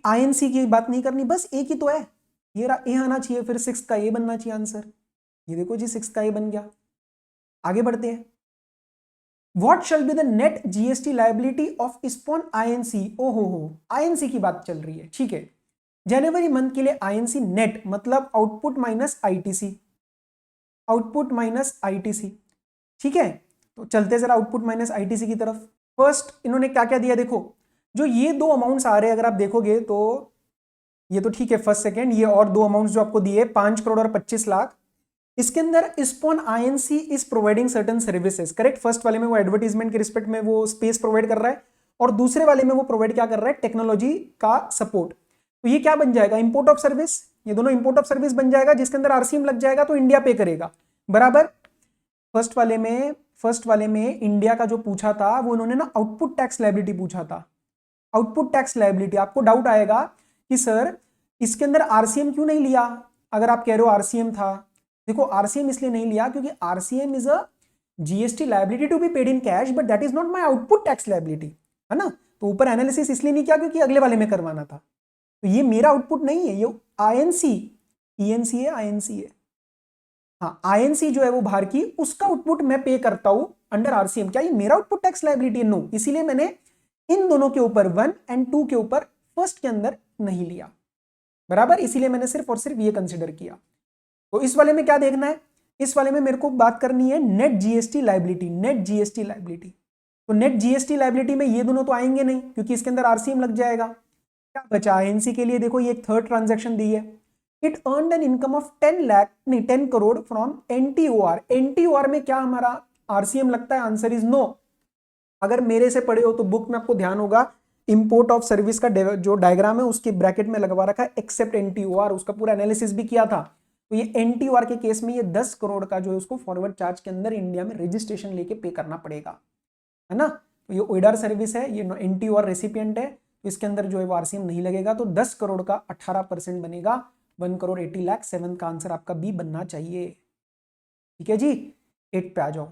INC की बात नहीं करनी, बस एक ही तो है, ये आना चाहिए, फिर 6 का ये बनना चाहिए आंसर. ये देखो जी 6 का ये बन गया. आगे बढ़ते हैं. What shall be the net GST liability of ISPON INC? ओहो हो, INC की बात चल रही है, ठीक है. जनवरी मंथ के लिए INC नेट मतलब output minus ITC, output minus ITC, ठीक है. तो चलते जरा आउटपुट माइनस ITC की तरफ. फर्स्ट इन्होंने क्या क्या दिया, देखो जो ये 2 अमाउंट्स आ रहे हैं, अगर आप देखोगे तो ये तो ठीक है फर्स्ट सेकेंड, ये और 2 अमाउंट्स जो आपको दिए 5 करोड़ और 25 लाख, इसके अंदर ISPON INC is providing certain services, correct. First वाले में वो एडवर्टीजमेंट के रिस्पेक्ट में वो स्पेस प्रोवाइड कर रहा है, और दूसरे वाले में वो प्रोवाइड क्या कर रहा है, टेक्नोलॉजी का सपोर्ट. तो ये क्या बन जाएगा, इंपोर्ट ऑफ सर्विस. ये दोनों इंपोर्ट ऑफ सर्विस बन जाएगा, जिसके अंदर RCM लग जाएगा तो इंडिया पे करेगा, बराबर. फर्स्ट वाले में इंडिया का जो पूछा था वो इन्होंने ना आउटपुट टैक्स लायबिलिटी पूछा था. आउटपुट टैक्स लायबिलिटी, आपको डाउट आएगा कि सर इसके अंदर RCM क्यों नहीं लिया. अगर आप कह रहे हो RCM था, देखो RCM इसलिए नहीं लिया क्योंकि RCM is a GST liability to be paid in cash, but that is not my output tax liability, है ना. तो ऊपर एनालिसिस इसलिए नहीं किया क्योंकि अगले वाले में करवाना था. तो ये मेरा आउटपुट नहीं है, ये INC ENC है, INC है. हाँ, INC जो है वो बाहर की, उसका आउटपुट मैं पे करता हूं अंडर RCM. क्या ये मेरा आउटपुट टैक्स लायबिलिटी है? नो. इसीलिए मैंने इन दोनों के ऊपर 1 और 2 के ऊपर फर्स्ट के अंदर नहीं लिया, बराबर. इसीलिए मैंने सिर्फ और सिर्फ ये कंसिडर किया. तो इस वाले में क्या देखना है, इस वाले में मेरे को बात करनी है net GST liability. Net GST liability, तो नेट GST लायबिलिटी में ये दोनों तो आएंगे नहीं क्योंकि इसके अंदर RCM लग जाएगा. क्या बचा INC के लिए, देखो ये एक थर्ड ट्रांजैक्शन दी है, it earn an income of 10 lakh नहीं 10 करोड़ फ्रॉम एनटीओआर। एनटीओआर में क्या हमारा आरसीएम लगता है? Answer is no. अगर मेरे से पढ़े हो तो बुक में आपको ध्यान होगा, इंपोर्ट ऑफ सर्विस का जो डायग्राम है उसके ब्रैकेट में लगवा रखा है एक्सेप्ट एनटीओआर, उसका पूरा एनालिसिस भी किया था। तो ये एनटीओआर के केस में ये 10 करोड़ का जो है उसको फॉरवर्ड चार्ज के अंदर इंडिया में रजिस्ट्रेशन लेके पे करना पड़ेगा, है ना। तो ये ओइडार सर्विस है, ये एनटीओआर रेसिपिएंट है, तो इसके अंदर जो है वो आरसीएम नहीं लगेगा। तो 10 करोड़ का 18% बनेगा 1 करोड़ 80 लाख। 7 का आंसर आपका बी बनना चाहिए। ठीक है जी, 8 पे आ जाओ।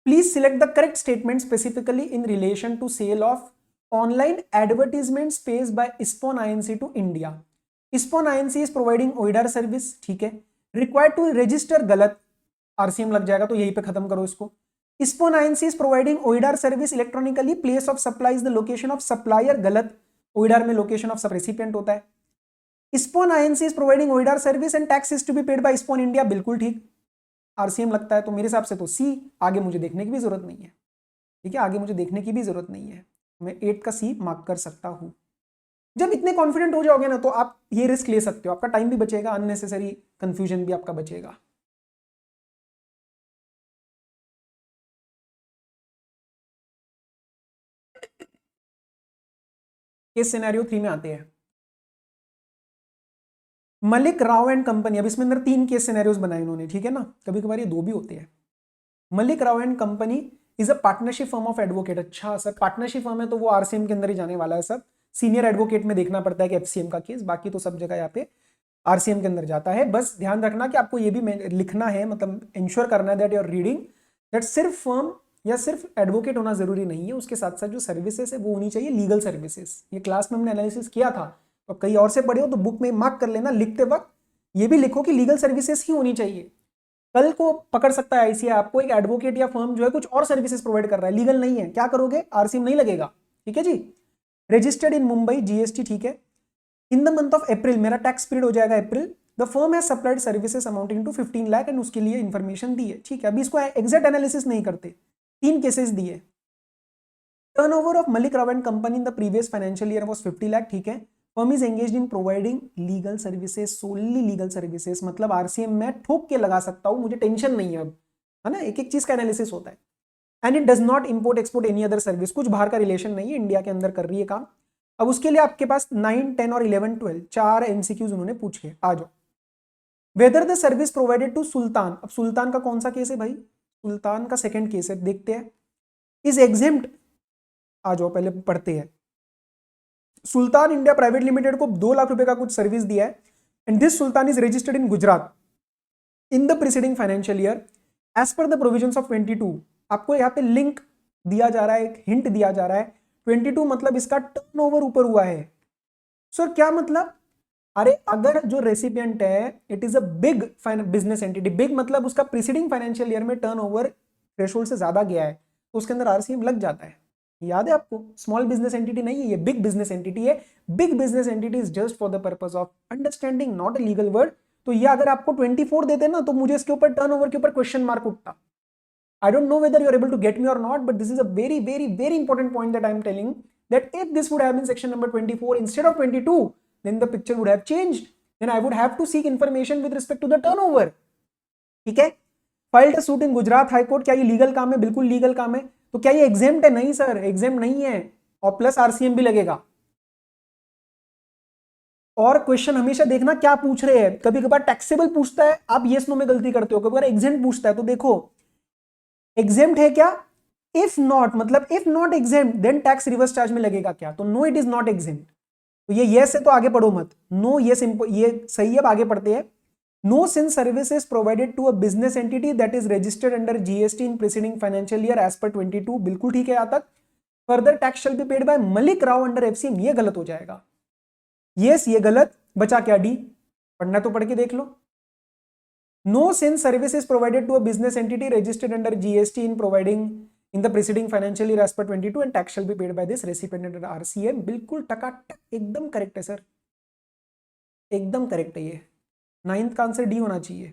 Please select the correct statement specifically in relation to sale of online advertisement space by Espon Inc to India. Espon Inc is providing OIDAR service, ठीक है। रिक्वायर्ड टू रजिस्टर, गलत, आरसीएम लग जाएगा, तो यहीं पे खत्म करो इसको। Espon Inc is providing OIDAR service electronically, place of supply is the location of supplier, गलत, ओइडार में लोकेशन ऑफ सब रेसिपिएंट होता है। Espon Inc is providing OIDAR service and tax is to be paid by Espon India, बिल्कुल ठीक, आरसीएम लगता है। तो मेरे हिसाब से तो सी, आगे मुझे देखने की भी जरूरत नहीं है, ठीक है, आगे मुझे देखने की भी जरूरत नहीं है, मैं 8 का सी मार्क कर सकता हूं। जब इतने कॉन्फिडेंट हो जाओगे ना तो आप ये रिस्क ले सकते हो, आपका टाइम भी बचेगा, अननेसेसरी कंफ्यूजन भी आपका बचेगा। केस सिनेरियो 3 में आते हैं। मलिक राव एंड कंपनी, अब इसमें अंदर 3 केस सिनेरियोज बनाए उन्होंने, ठीक है ना, कभी कभार ये 2 भी होते हैं। Malik Rao and company is a partnership firm of advocate. अच्छा सर, पार्टनरशिप फर्म है तो वो आरसीएम के अंदर ही जाने वाला है सर। सीनियर एडवोकेट में देखना पड़ता है कि एफसीएम का केस, बाकी तो सब जगह यहाँ पे आरसीएम के अंदर जाता है। बस ध्यान रखना कि आपको ये भी लिखना है, मतलब इंश्योर करना है दैट यूर रीडिंग दैट सिर्फ फर्म या सिर्फ एडवोकेट होना जरूरी नहीं है, उसके साथ साथ जो सर्विसेज है वो होनी चाहिए लीगल सर्विसेज। ये क्लास में हमने एनालिसिस किया था, तो कहीं और से पढ़े हो तो बुक में मार्क कर लेना, लिखते वक्त ये भी लिखो कि लीगल सर्विसेज ही होनी चाहिए। कल को पकड़ सकता है आईसीआई आपको, एक एडवोकेट या फर्म जो है कुछ और सर्विसेज प्रोवाइड कर रहा है, लीगल नहीं है, क्या करोगे? आरसीएम नहीं लगेगा, ठीक है जी। रजिस्टर्ड इन मुंबई, जीएसटी, ठीक है। In the month of April, मेरा टैक्स पीरियड हो जाएगा April, the firm has supplied services amounting to 15 lakh and उसके लिए इंफॉर्मेशन दी है, ठीक है। अभी इसको एग्जैक्ट एनालिसिस नहीं करते, 3 केसेस दिए। Turnover of Malik Rao and company in the previous financial year was 50 lakh, ठीक है। Firm is engaged in providing legal services, solely legal services, मतलब आरसीएम में ठोक के लगा सकता हूं, मुझे टेंशन नहीं है अब, है ना, एक एक चीज का एनालिसिस होता है। And it does not import export any other service, कुछ बाहर का रिलेशन नहीं है, इंडिया के अंदर कर रही है काम। अब उसके लिए आपके पास 9, 10 और 11, 12 4 एमसीक्यूज उन्होंने पूछे, आ जाओ। Whether the service provided to Sultan, अब सुल्तान का कौन सा केस है भाई? सुल्तान का सेकंड केस है, देखते हैं। इज एग्जेम्प्ट, आ जाओ पहले पढ़ते हैं। सुल्तान इंडिया प्राइवेट लिमिटेड को 2 लाख रुपए का कुछ सर्विस दिया है, and this Sultan is registered in Gujarat in the preceding financial year as per the provisions of 22। आपको यहाँ पे लिंक दिया जा रहा है, एक हिंट दिया जा रहा है, 22 मतलब इसका टर्नओवर ऊपर हुआ है। सर क्या मतलब? अरे अगर जो रेसिपिएंट है it is a big business entity, big मतलब उसका प्रीसीडिंग फाइनेंशियल ईयर में टर्नओवर थ्रेशोल्ड से ज्यादा गया है, तो उसके अंदर आरसीएम लग जाता है। याद है आपको, स्मॉल बिजनेस एंटिटी नहीं है ये, बिग बिजनेस एंटिटी है। Big business entity is just for the purpose of understanding, not a legal word. तो ये अगर आपको 24 देते ना तो मुझे इसके ऊपर टर्नओवर के ऊपर क्वेश्चन मार्क उठता। I don't know whether you are able to get me or not, but this is a very, very, very important point that I am telling, that if this would have been section number 24 instead of 22, then the picture would have changed. Then I would have to seek information with respect to the turnover. ठीक है, filed a suit in Gujarat high court, क्या ये लीगल काम है? बिल्कुल लीगल काम है। तो क्या ये एग्जेम्प्ट है? नहीं सर, एग्जेम्प्ट नहीं है, और प्लस आरसीएम भी लगेगा। और क्वेश्चन हमेशा देखना क्या पूछ रहे हैं, कभी कभार टैक्सेबल पूछता है, आप येस नो में गलती करते हो, कभी कभार एग्जेम्प्ट पूछता है, तो देखो एग्जेम्प्ट है क्या? इफ नॉट मतलब if not exempt then tax reverse charge में लगेगा क्या? तो no it is not exempt. तो ये यस है तो आगे पढ़ो मत, नो यस ये सही है। अब आगे पढ़ते हैं। No since services provided to a business entity that is registered under GST in preceding financial year as per 22, बिल्कुल ठीक है यहां तक। Further tax shall be paid by Malik Rao under FCM, ये गलत हो जाएगा। यस ये गलत, बचा क्या? डी, पढ़ना तो पढ़ के देख लो। No since service is provided to a business entity registered under GST in providing in the preceding financial year as per 22 and tax shall be paid by this recipient under RCM, बिल्कुल टकाटक एकदम करेक्ट है सर, एकदम करेक्ट है ये। 9th का आंसर डी होना चाहिए,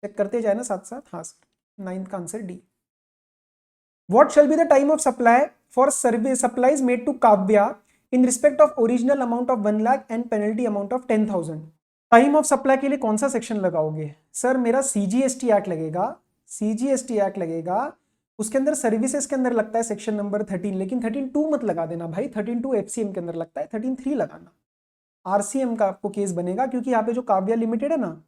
चेक करते जाए ना साथ साथ। हाँ सर, 9th का answer D. What shall be the time of supply for service supplies made to Kavya in respect of original amount of 1 lakh and penalty amount of 10,000। Time of supply के लिए कौन सा सेक्शन लगाओगे? सर मेरा CGST एक्ट लगेगा, CGST एक्ट लगेगा, उसके अंदर सर्विसेज के अंदर लगता है सेक्शन नंबर 13, लेकिन 13(2) मत लगा देना भाई, 13(2) FCM के अंदर लगता है, 13(3) लगाना। RCM का आपको केस बनेगा, क्योंकि यहाँ पे जो काव्या लिमिटेड है ना,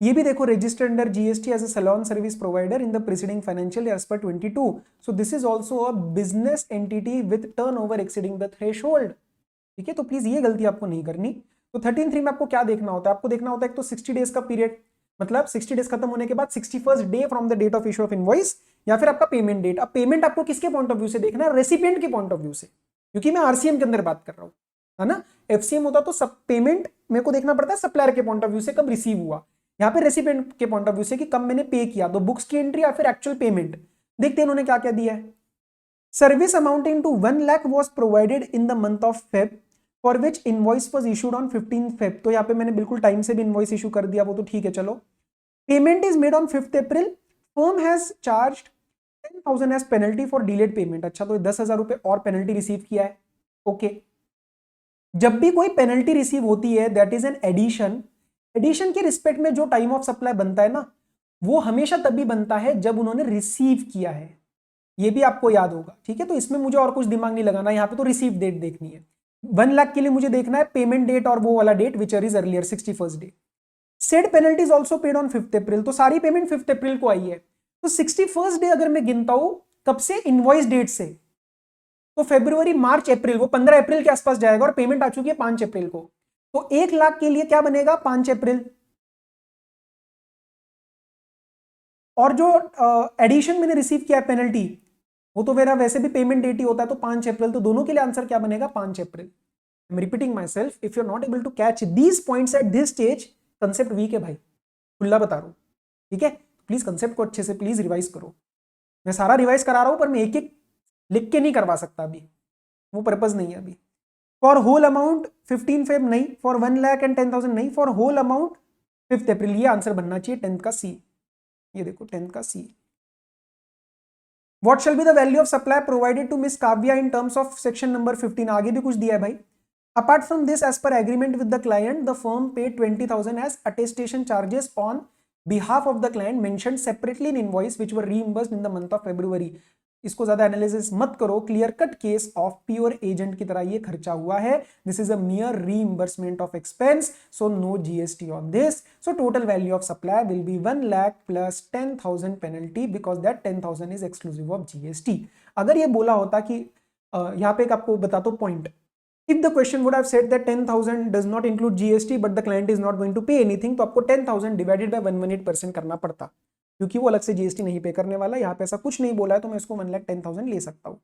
ये भी देखो registered under GST as a salon service provider in the preceding financial year as per 22, so this is also a business entity with turnover exceeding the threshold. ठीक है, तो प्लीज ये गलती आपको नहीं करनी। तो 13(3) में आपको क्या देखना होता है? आपको देखना होता है एक तो 60 डेज का पीरियड, मतलब 60 डेज खत्म होने के बाद 61st day from the date of issue of invoice, या फिर आपका पेमेंट डेट। अब पेमेंट आपको किसके पॉइंट ऑफ व्यू से देखना है? रेसिपिएंट के पॉइंट ऑफ व्यू से, क्योंकि मैं RCM के अंदर बात कर रहा हूं, है ना। FCM होता तो सब पेमेंट मेरे को देखना पड़ता है सप्लायर के पॉइंट ऑफ व्यू से, कब रिसीव हुआ। यहाँ पे रेसिपिएंट के पॉइंट ऑफ व्यू से कि कब मैंने पे किया, तो बुक्स की एंट्री या फिर एक्चुअल पेमेंट। देखते हैं इन्होंने क्या क्या दिया है। Service amounting to 1 lakh was provided in the month of Feb for which invoice was issued on 15 Feb. तो यहाँ पे मैंने बिल्कुल टाइम से भी इनवॉइस इशू कर दिया, वो तो ठीक है चलो। Payment is made on 5th April, firm has charged 10,000 as penalty for delayed payment. अच्छा, तो 10,000 रुपए और पेनल्टी रिसीव किया है। ओके, जब भी कोई पेनल्टी रिसीव होती है that is an addition. Addition के रिस्पेक्ट में जो टाइम ऑफ सप्लाई बनता है ना, वो हमेशा तभी बनता है जब उन्होंने रिसीव किया है, ये भी आपको याद होगा। ठीक है, तो इसमें मुझे और कुछ दिमाग नहीं लगाना, यहाँ पे तो रिसीव डेट देखनी है। 1 लाख के लिए मुझे देखना है पेमेंट डेट और वो वाला date which is earlier 61st day. Said penalty is also paid on 5th April, तो सारी पेमेंट 5th अप्रैल को आई है। तो 61st डे अगर मैं गिनता हूं कब से? इनवॉइस डेट से, तो फरवरी, मार्च, अप्रैल, वो 15 अप्रैल के आसपास जाएगा और पेमेंट आ चुकी है 5 अप्रैल को। तो 1 लाख के लिए क्या बनेगा? 5 अप्रैल। और जो एडिशन मैंने रिसीव किया है पेनल्टी, वो तो मेरा वैसे भी पेमेंट डेट ही होता है, तो 5 अप्रैल। तो दोनों के लिए आंसर क्या बनेगा? 5 April. I am repeating myself, if you are not able to catch these points at this stage, concept weak है भाई, खुला बता रहा हूं। ठीक है, प्लीज कंसेप्ट को अच्छे से प्लीज रिवाइज करो। मैं सारा रिवाइज करा रहा हूं, पर मैं एक एक लिख के नहीं करवा सकता अभी, वो पर्पज नहीं है अभी। फॉर होल अमाउंट 15 फेब नहीं, फॉर 1 लाख एंड 10,000 नहीं, फॉर होल अमाउंट 5th अप्रैल। ये आंसर बनना चाहिए 10th का सी। ये देखो 10th का सी। What shall be the value of supply provided to Miss Kavya in terms of section number 15? आगे भी कुछ दिया है भाई। Apart from this, as per agreement with the client, the firm paid 20,000 as attestation charges on behalf of the client mentioned separately in invoice which were reimbursed in the month of February. इसको ज्यादा एनालिसिस मत करो, clear cut case of pure agent की तरह ये खर्चा हुआ है। This is a mere reimbursement of expense, so no GST on this. So total value of supply will be 1 lakh plus 10,000 penalty, because that 10,000 is exclusive of GST। अगर ये बोला होता कि यहाँ पे एक आपको बता दो point, if the question would have said that 10,000 does not include GST but the client is not going to pay anything, तो आपको 10,000 डिवाइडेड बाय 118% करना पड़ता, क्योंकि वो अलग से GST नहीं पे करने वाला। यहाँ पे ऐसा कुछ नहीं बोला है, तो मैं इसको 1,10,000 ले सकता हूँ।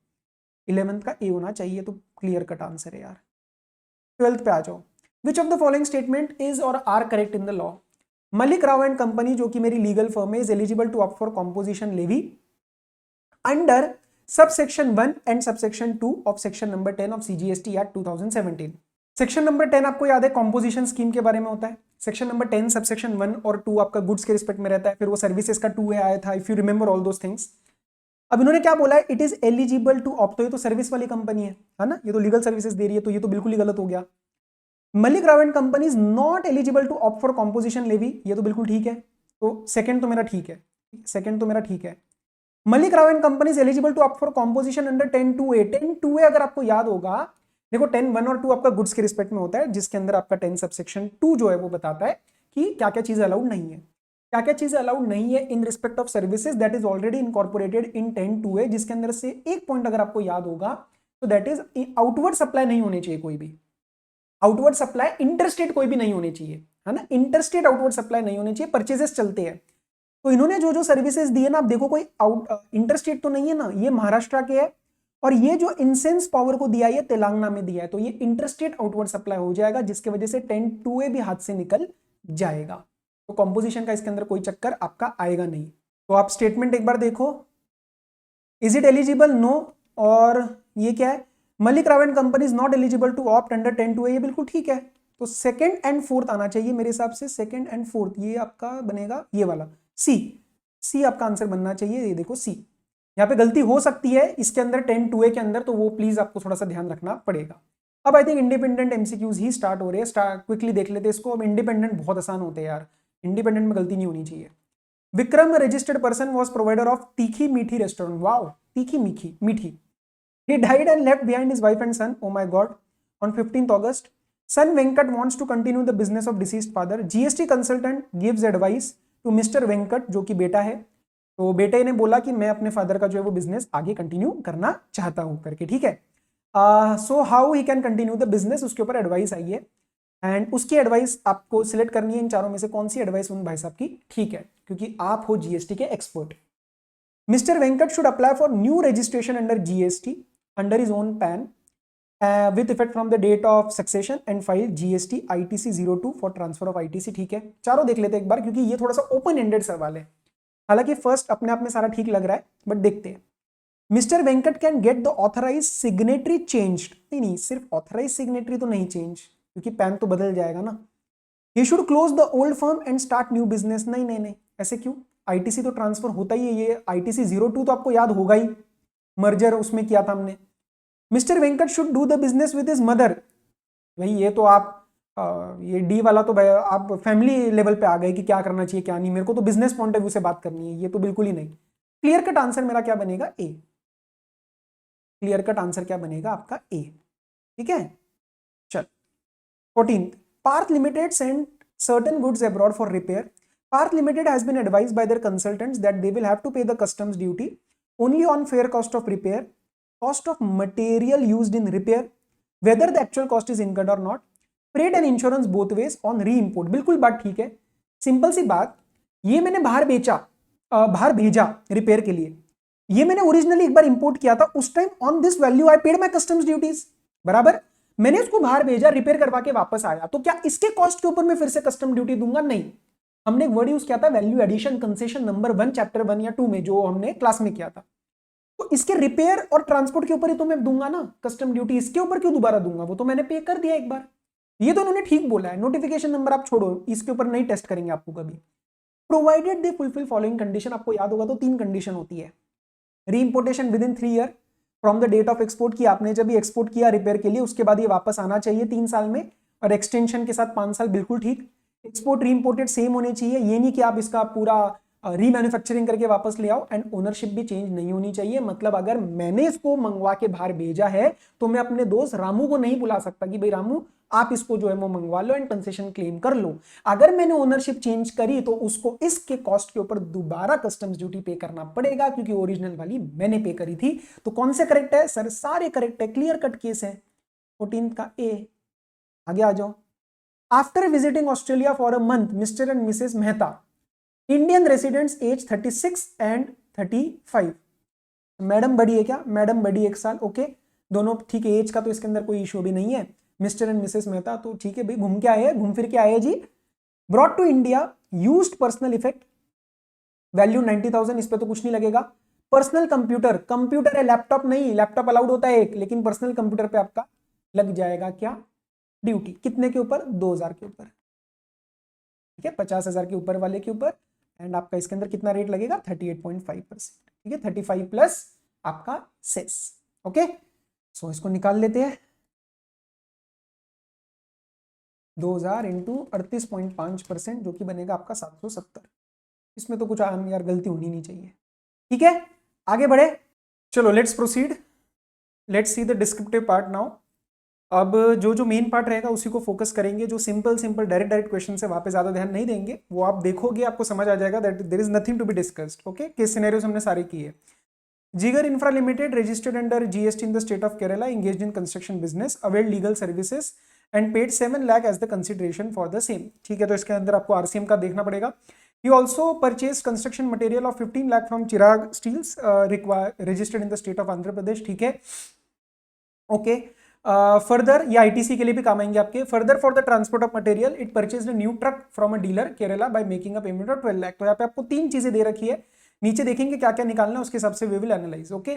11th का ए होना चाहिए, तो क्लियर कट आंसर है यार। 12th पे आ जाओ। Which of the following statement is or are correct in the law? Malik Rao and company, जो कि मेरी लीगल फर्म है, is eligible to opt for composition levy under subsection 1 and subsection 2 of section number 10 of CGST act 2017। Section number 10 आपको याद है कॉम्पोजिशन स्कीम के बारे में होता है। सेक्शन नंबर 10 सबसेक्शन 1 और 2 आपका गुड्स के रिस्पेक्ट में रहता है, फिर वो सर्विसेज का 2 है आया था, if you remember all those things. अब इन्होंने क्या बोला है? It is eligible to opt, तो ये तो सर्विस वाली कंपनी है ना, ये तो लीगल सर्विसेज दे रही है, तो ये तो बिल्कुल ही गलत हो गया। Malik Rao and company is not eligible to opt for composition levy, ये तो बिल्कुल ठीक है, तो सेकंड तो मेरा ठीक है, सेकंड तो मेरा ठीक है। Malik Rao and company is eligible to opt for composition under 10(2)(a). 10(2)(a) अगर आपको याद होगा, देखो 10(1) और 2 आपका गुड्स के रिस्पेक्ट में होता है, जिसके अंदर आपका 10 सबसेक्शन 2 जो है वो बताता है कि क्या क्या चीजें अलाउड नहीं है, क्या क्या चीजें अलाउड नहीं है इन respect of services, that is already incorporated in 10(2)(a), जिसके अंदर से एक पॉइंट अगर आपको याद होगा तो दैट इज आउटवर्ड सप्लाई नहीं होनी चाहिए, कोई भी आउटवर्ड सप्लाई इंटरस्टेट कोई भी नहीं होनी चाहिए, है ना, इंटरस्टेट आउटवर्ड सप्लाई नहीं होनी चाहिए, परचेजेस चलते हैं। तो इन्होंने जो जो सर्विसेज दिए ना, आप देखो कोई इंटरस्टेट तो नहीं है ना, ये महाराष्ट्र के है, और ये जो इंसेंस पावर को दिया है ये तेलंगाना में दिया है, तो ये इंटरस्टेट आउटवर्ड सप्लाई हो जाएगा, जिसकी वजह से 10(2)(a) भी हाथ से निकल जाएगा। तो कॉम्पोजिशन का इसके अंदर कोई चक्कर आपका आएगा नहीं। तो आप स्टेटमेंट एक बार देखो, इज इट एलिजिबल? नो। और ये क्या है? Malik Rao and company is not eligible to opt under 10(2)(a), ये बिल्कुल ठीक है। तो सेकंड एंड फोर्थ आना चाहिए मेरे हिसाब से, सेकंड एंड फोर्थ, ये आपका बनेगा ये वाला सी आपका आंसर बनना चाहिए। ये देखो सी, यहाँ पे गलती हो सकती है इसके अंदर 10(2)(a) के अंदर, तो वो प्लीज आपको थोड़ा सा ध्यान रखना पड़ेगा। अब I think independent MCQs he start हो रहे हैं, क्विकली देख लेते हैं इसको। अब इंडिपेंडेंट बहुत आसान होते हैं यार, इंडिपेंडेंट में गलती नहीं होनी चाहिए। Vikram registered person was provider of तीखी मीठी रेस्टोरेंट, वाओ, तीखी मीठी मीठी। He died and left behind his wife and son, oh my god, on 15th August. Son Venkat wants to continue the business of deceased father. GST consultant gives advice to Mr. Venkat, जो कि बेटा है, तो बेटे ने बोला कि मैं अपने फादर का जो है वो बिजनेस आगे कंटिन्यू करना चाहता हूं करके, ठीक है। So how he can continue the business, उसके ऊपर एडवाइस आई है, एंड उसकी एडवाइस आपको सिलेक्ट करनी है इन चारों में से कौन सी एडवाइस उन भाई साहब की ठीक है, क्योंकि आप हो जीएसटी के expert. Mr Venkat should apply for new registration under GST under his own PAN with effect from the date of succession and file GST ITC 02 for transfer of ITC, ठीक है। चारों देख लेते हैं एक बार, क्योंकि ये थोड़ा सा ओपन एंडेड सवाल है। हालांकि फर्स्ट अपने आप में सारा ठीक लग रहा है, बट देखते हैं। Mr Venkat can get the authorise signatory changed, नहीं, सिर्फ ऑथराइज सिग्नेटरी तो नहीं चेंज, क्योंकि पैन तो बदल जाएगा ना। ये should close the old firm and start new business, नहीं नहीं नहीं, ऐसे क्यों? ITC तो ट्रांसफर होता ही है, ये ITC 02 तो आपको याद होगा ही, मर्जर उसमें किया था हमने। Mr Venkat should do the business with his mother, भाई ये तो आप ये डी वाला तो भाई आप फैमिली लेवल पे आ गए कि क्या करना चाहिए क्या नहीं, मेरे को तो बिजनेस पॉइंट ऑफ व्यू से बात करनी है, ये तो बिल्कुल ही नहीं। क्लियर कट आंसर मेरा क्या बनेगा? ए। क्लियर कट आंसर क्या बनेगा आपका? ए, ठीक है। चल 14th, Parth Limited sent certain goods abroad for repair. Parth Limited has been advised by their consultants that they will have to pay the customs duty only on fair cost of repair, cost of material used in repair, whether the actual cost is incurred or not, freight and insurance both ways on re-import। बिल्कुल बात ठीक है, सिंपल सी बात। ये मैंने बाहर बेचा, बाहर भेजा रिपेयर के लिए, ये मैंने ओरिजिनली एक बार इंपोर्ट किया था, उस time on this value I paid my customs duties, बराबर। मैंने उसको बाहर भेजा, रिपेयर करवा के वापस आया, तो क्या इसके कॉस्ट के ऊपर मैं फिर से कस्टम ड्यूटी दूंगा? नहीं। हमने एक वर्ड यूज किया था value addition concession number 1 chapter 1 या 2 में, जो हमने क्लास में किया था। तो इसके रिपेयर और ट्रांसपोर्ट के ऊपर ही तो मैं दूंगा ना कस्टम ड्यूटी, इसके ऊपर क्यों दोबारा दूंगा? वो तो मैंने पे कर दिया एक बार। ये तो उन्होंने ठीक बोला है। नोटिफिकेशन नंबर आप छोड़ो, इसके ऊपर नहीं टेस्ट करेंगे आपको कभी। Provided they fulfil following condition, आपको याद होगा तो 3 कंडीशन होती है। Reimportation within 3 year from the date of export की, आपने जब भी एक्सपोर्ट किया रिपेयर के लिए उसके बाद ये वापस आना चाहिए 3 साल में, और एक्सटेंशन के साथ 5 साल, बिल्कुल ठीक। एक्सपोर्ट रीइंपोर्टेड सेम होने चाहिए, ये नहीं कि आप इसका पूरा रीमैन्युफैक्चरिंग करके वापस ले आओ, एंड ओनरशिप भी चेंज नहीं होनी चाहिए। मतलब अगर मैंने इसको मंगवा के बाहर भेजा है तो मैं अपने दोस्त रामू को नहीं बुला सकता कि भाई रामू आप इसको जो है वो मंगवा लो एंड कंसेशन क्लेम कर लो। अगर मैंने ओनरशिप चेंज करी तो उसको इसके कॉस्ट के ऊपर दोबारा कस्टम्स ड्यूटी पे करना पड़ेगा, क्योंकि ओरिजिनल वाली मैंने पे करी थी। तो कौन से करेक्ट है सर? सारे करेक्ट है, क्लियर कट केस है। 14th का ए। आगे आ जाओ। After visiting Australia for a month Mr and Mrs Mehta, Indian residents as 36 and 35। Madam बड़ी है क्या? मैडम बड़ी 1 साल, ओके, दोनों ठीक है, एज का तो इसके अंदर कोई इशू भी नहीं है। मिस्टर एंड मिसेस मेहता तो ठीक है भाई, घूम के आए, घूम फिर के आए जी। Brought to India, used personal effect, value 90,000, इस पे तो कुछ नहीं लगेगा। पर्सनल कंप्यूटर, कंप्यूटर है, लैपटॉप नहीं, लैपटॉप अलाउड होता है एक, लेकिन पर्सनल कंप्यूटर पे आपका लग जाएगा क्या? ड्यूटी। कितने के ऊपर? 2,000 के ऊपर, ठीक है, 50,000 के ऊपर वाले के ऊपर। एंड आपका इसके अंदर कितना रेट लगेगा? 38.5%, ठीक है, 35 प्लस आपका सेस, ओके। सो इसको निकाल लेते हैं, 2000 इंटू 38.5%, जो कि बनेगा आपका 770। इसमें तो कुछ यार गलती होनी नहीं चाहिए, ठीक है। आगे बढ़े, चलो let's proceed, let's see the descriptive part now. अब जो मेन पार्ट रहेगा उसी को फोकस करेंगे। जो सिंपल डायरेक्ट क्वेश्चन है वहां पे ज्यादा ध्यान नहीं देंगे, वो आप देखोगे आपको समझ आ जाएगा that there is nothing to be discussed, okay. Case scenarios हमने सारे किए। Jigar infra limited registered under GST in the state of Kerala, engaged in construction business, availed legal services and paid 7 lakh as the consideration for the same, ठीक है। तो इसके अंदर आपको RCM का देखना पड़ेगा। He also purchased construction material of 15 lakh from Chirag Steels, registered in the state of Andhra Pradesh, ठीक है, ओके। फर्दर ये ITC के लिए भी काम आएंगे आपके। Further for the transport of material it purchased a new truck from a dealer Kerala by making a payment of 12 lakh. तो यहाँ पे आपको 3 चीजें दे रखी है, नीचे देखेंगे क्या क्या निकालना है, उसके हिसाब से वी विल एनालाइज, ओके।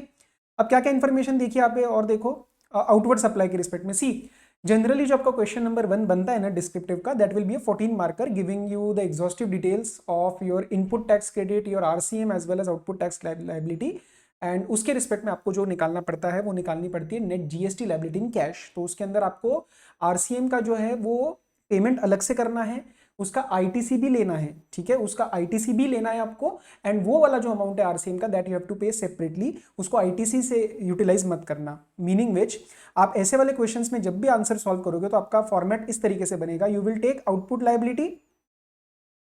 अब क्या क्या इन्फॉर्मेशन देखिए यहाँ पे, और देखो आउटवर्ड सप्लाई के रिस्पेक्ट में। सी जनरली जो आपका क्वेश्चन नंबर 1 बनता है ना डिस्क्रिप्टिव का, that will be a 14 marker giving you the exhaustive details of your input tax credit, your RCM as well as output tax liability, and उसके रिस्पेक्ट में आपको जो निकालना पड़ता है वो निकालनी पड़ती है net GST liability in cash. तो उसके अंदर आपको आरसीएम का जो है वो पेमेंट अलग से करना है, उसका आईटीसी भी लेना है, ठीक है, उसका आईटीसी भी लेना है आपको, एंड वो वाला जो अमाउंट है आरसीएम का दैट यू हैव टू पे सेपरेटली, उसको आईटीसी से यूटिलाइज मत करना। मीनिंग विच आप ऐसे वाले क्वेश्चंस में जब भी आंसर सॉल्व करोगे तो आपका फॉर्मेट इस तरीके से बनेगा, you will take output liability,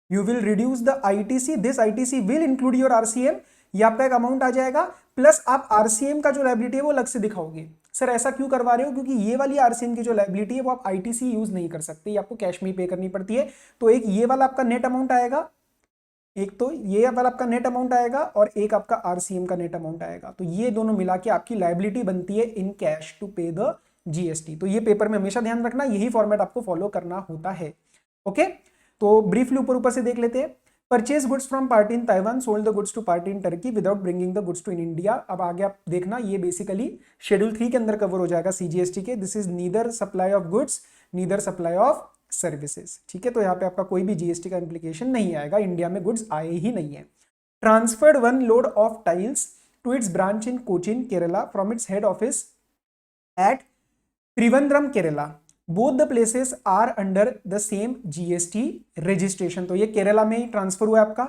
you will reduce the ITC, this ITC will include your RCM, ये आपका एक अमाउंट आ जाएगा, प्लस आप आरसीएम का जो लायबिलिटी है वो अलग से दिखाओगे। सर ऐसा क्यों करवा रहे हो? क्योंकि ये वाली आरसीएम की जो लायबिलिटी है वो आप आईटीसी यूज नहीं कर सकते, ये आपको कैश में ही पे करनी पड़ती है। तो एक ये वाला आपका नेट अमाउंट आएगा, एक तो ये वाला आपका नेट अमाउंट आएगा और एक आपका आरसीएम का नेट अमाउंट आएगा। तो ये दोनों मिला के आपकी लायबिलिटी बनती है in cash to pay the GST. तो ये पेपर में हमेशा ध्यान रखना, यही फॉर्मेट आपको फॉलो करना होता है। ओके, तो ब्रीफली ऊपर ऊपर से देख लेते हैं। Purchase goods from party in Taiwan, sold the goods to party in Turkey without bringing the goods to in India. अब आगे आप देखना, ये बेसिकली शेड्यूल 3 के अंदर कवर हो जाएगा सीजीएसटी के। This is neither supply of goods neither supply of services, ठीक है। तो यहाँ पे आपका कोई भी जीएसटी का इंप्लीकेशन नहीं आएगा, इंडिया में गुड्स आए ही नहीं है। Transferred 1 load of tiles to its branch in Cochin Kerala from its head office at Trivandrum Kerala, both the places are under the same GST registration. तो ये केरला में ही ट्रांसफर हुआ आपका।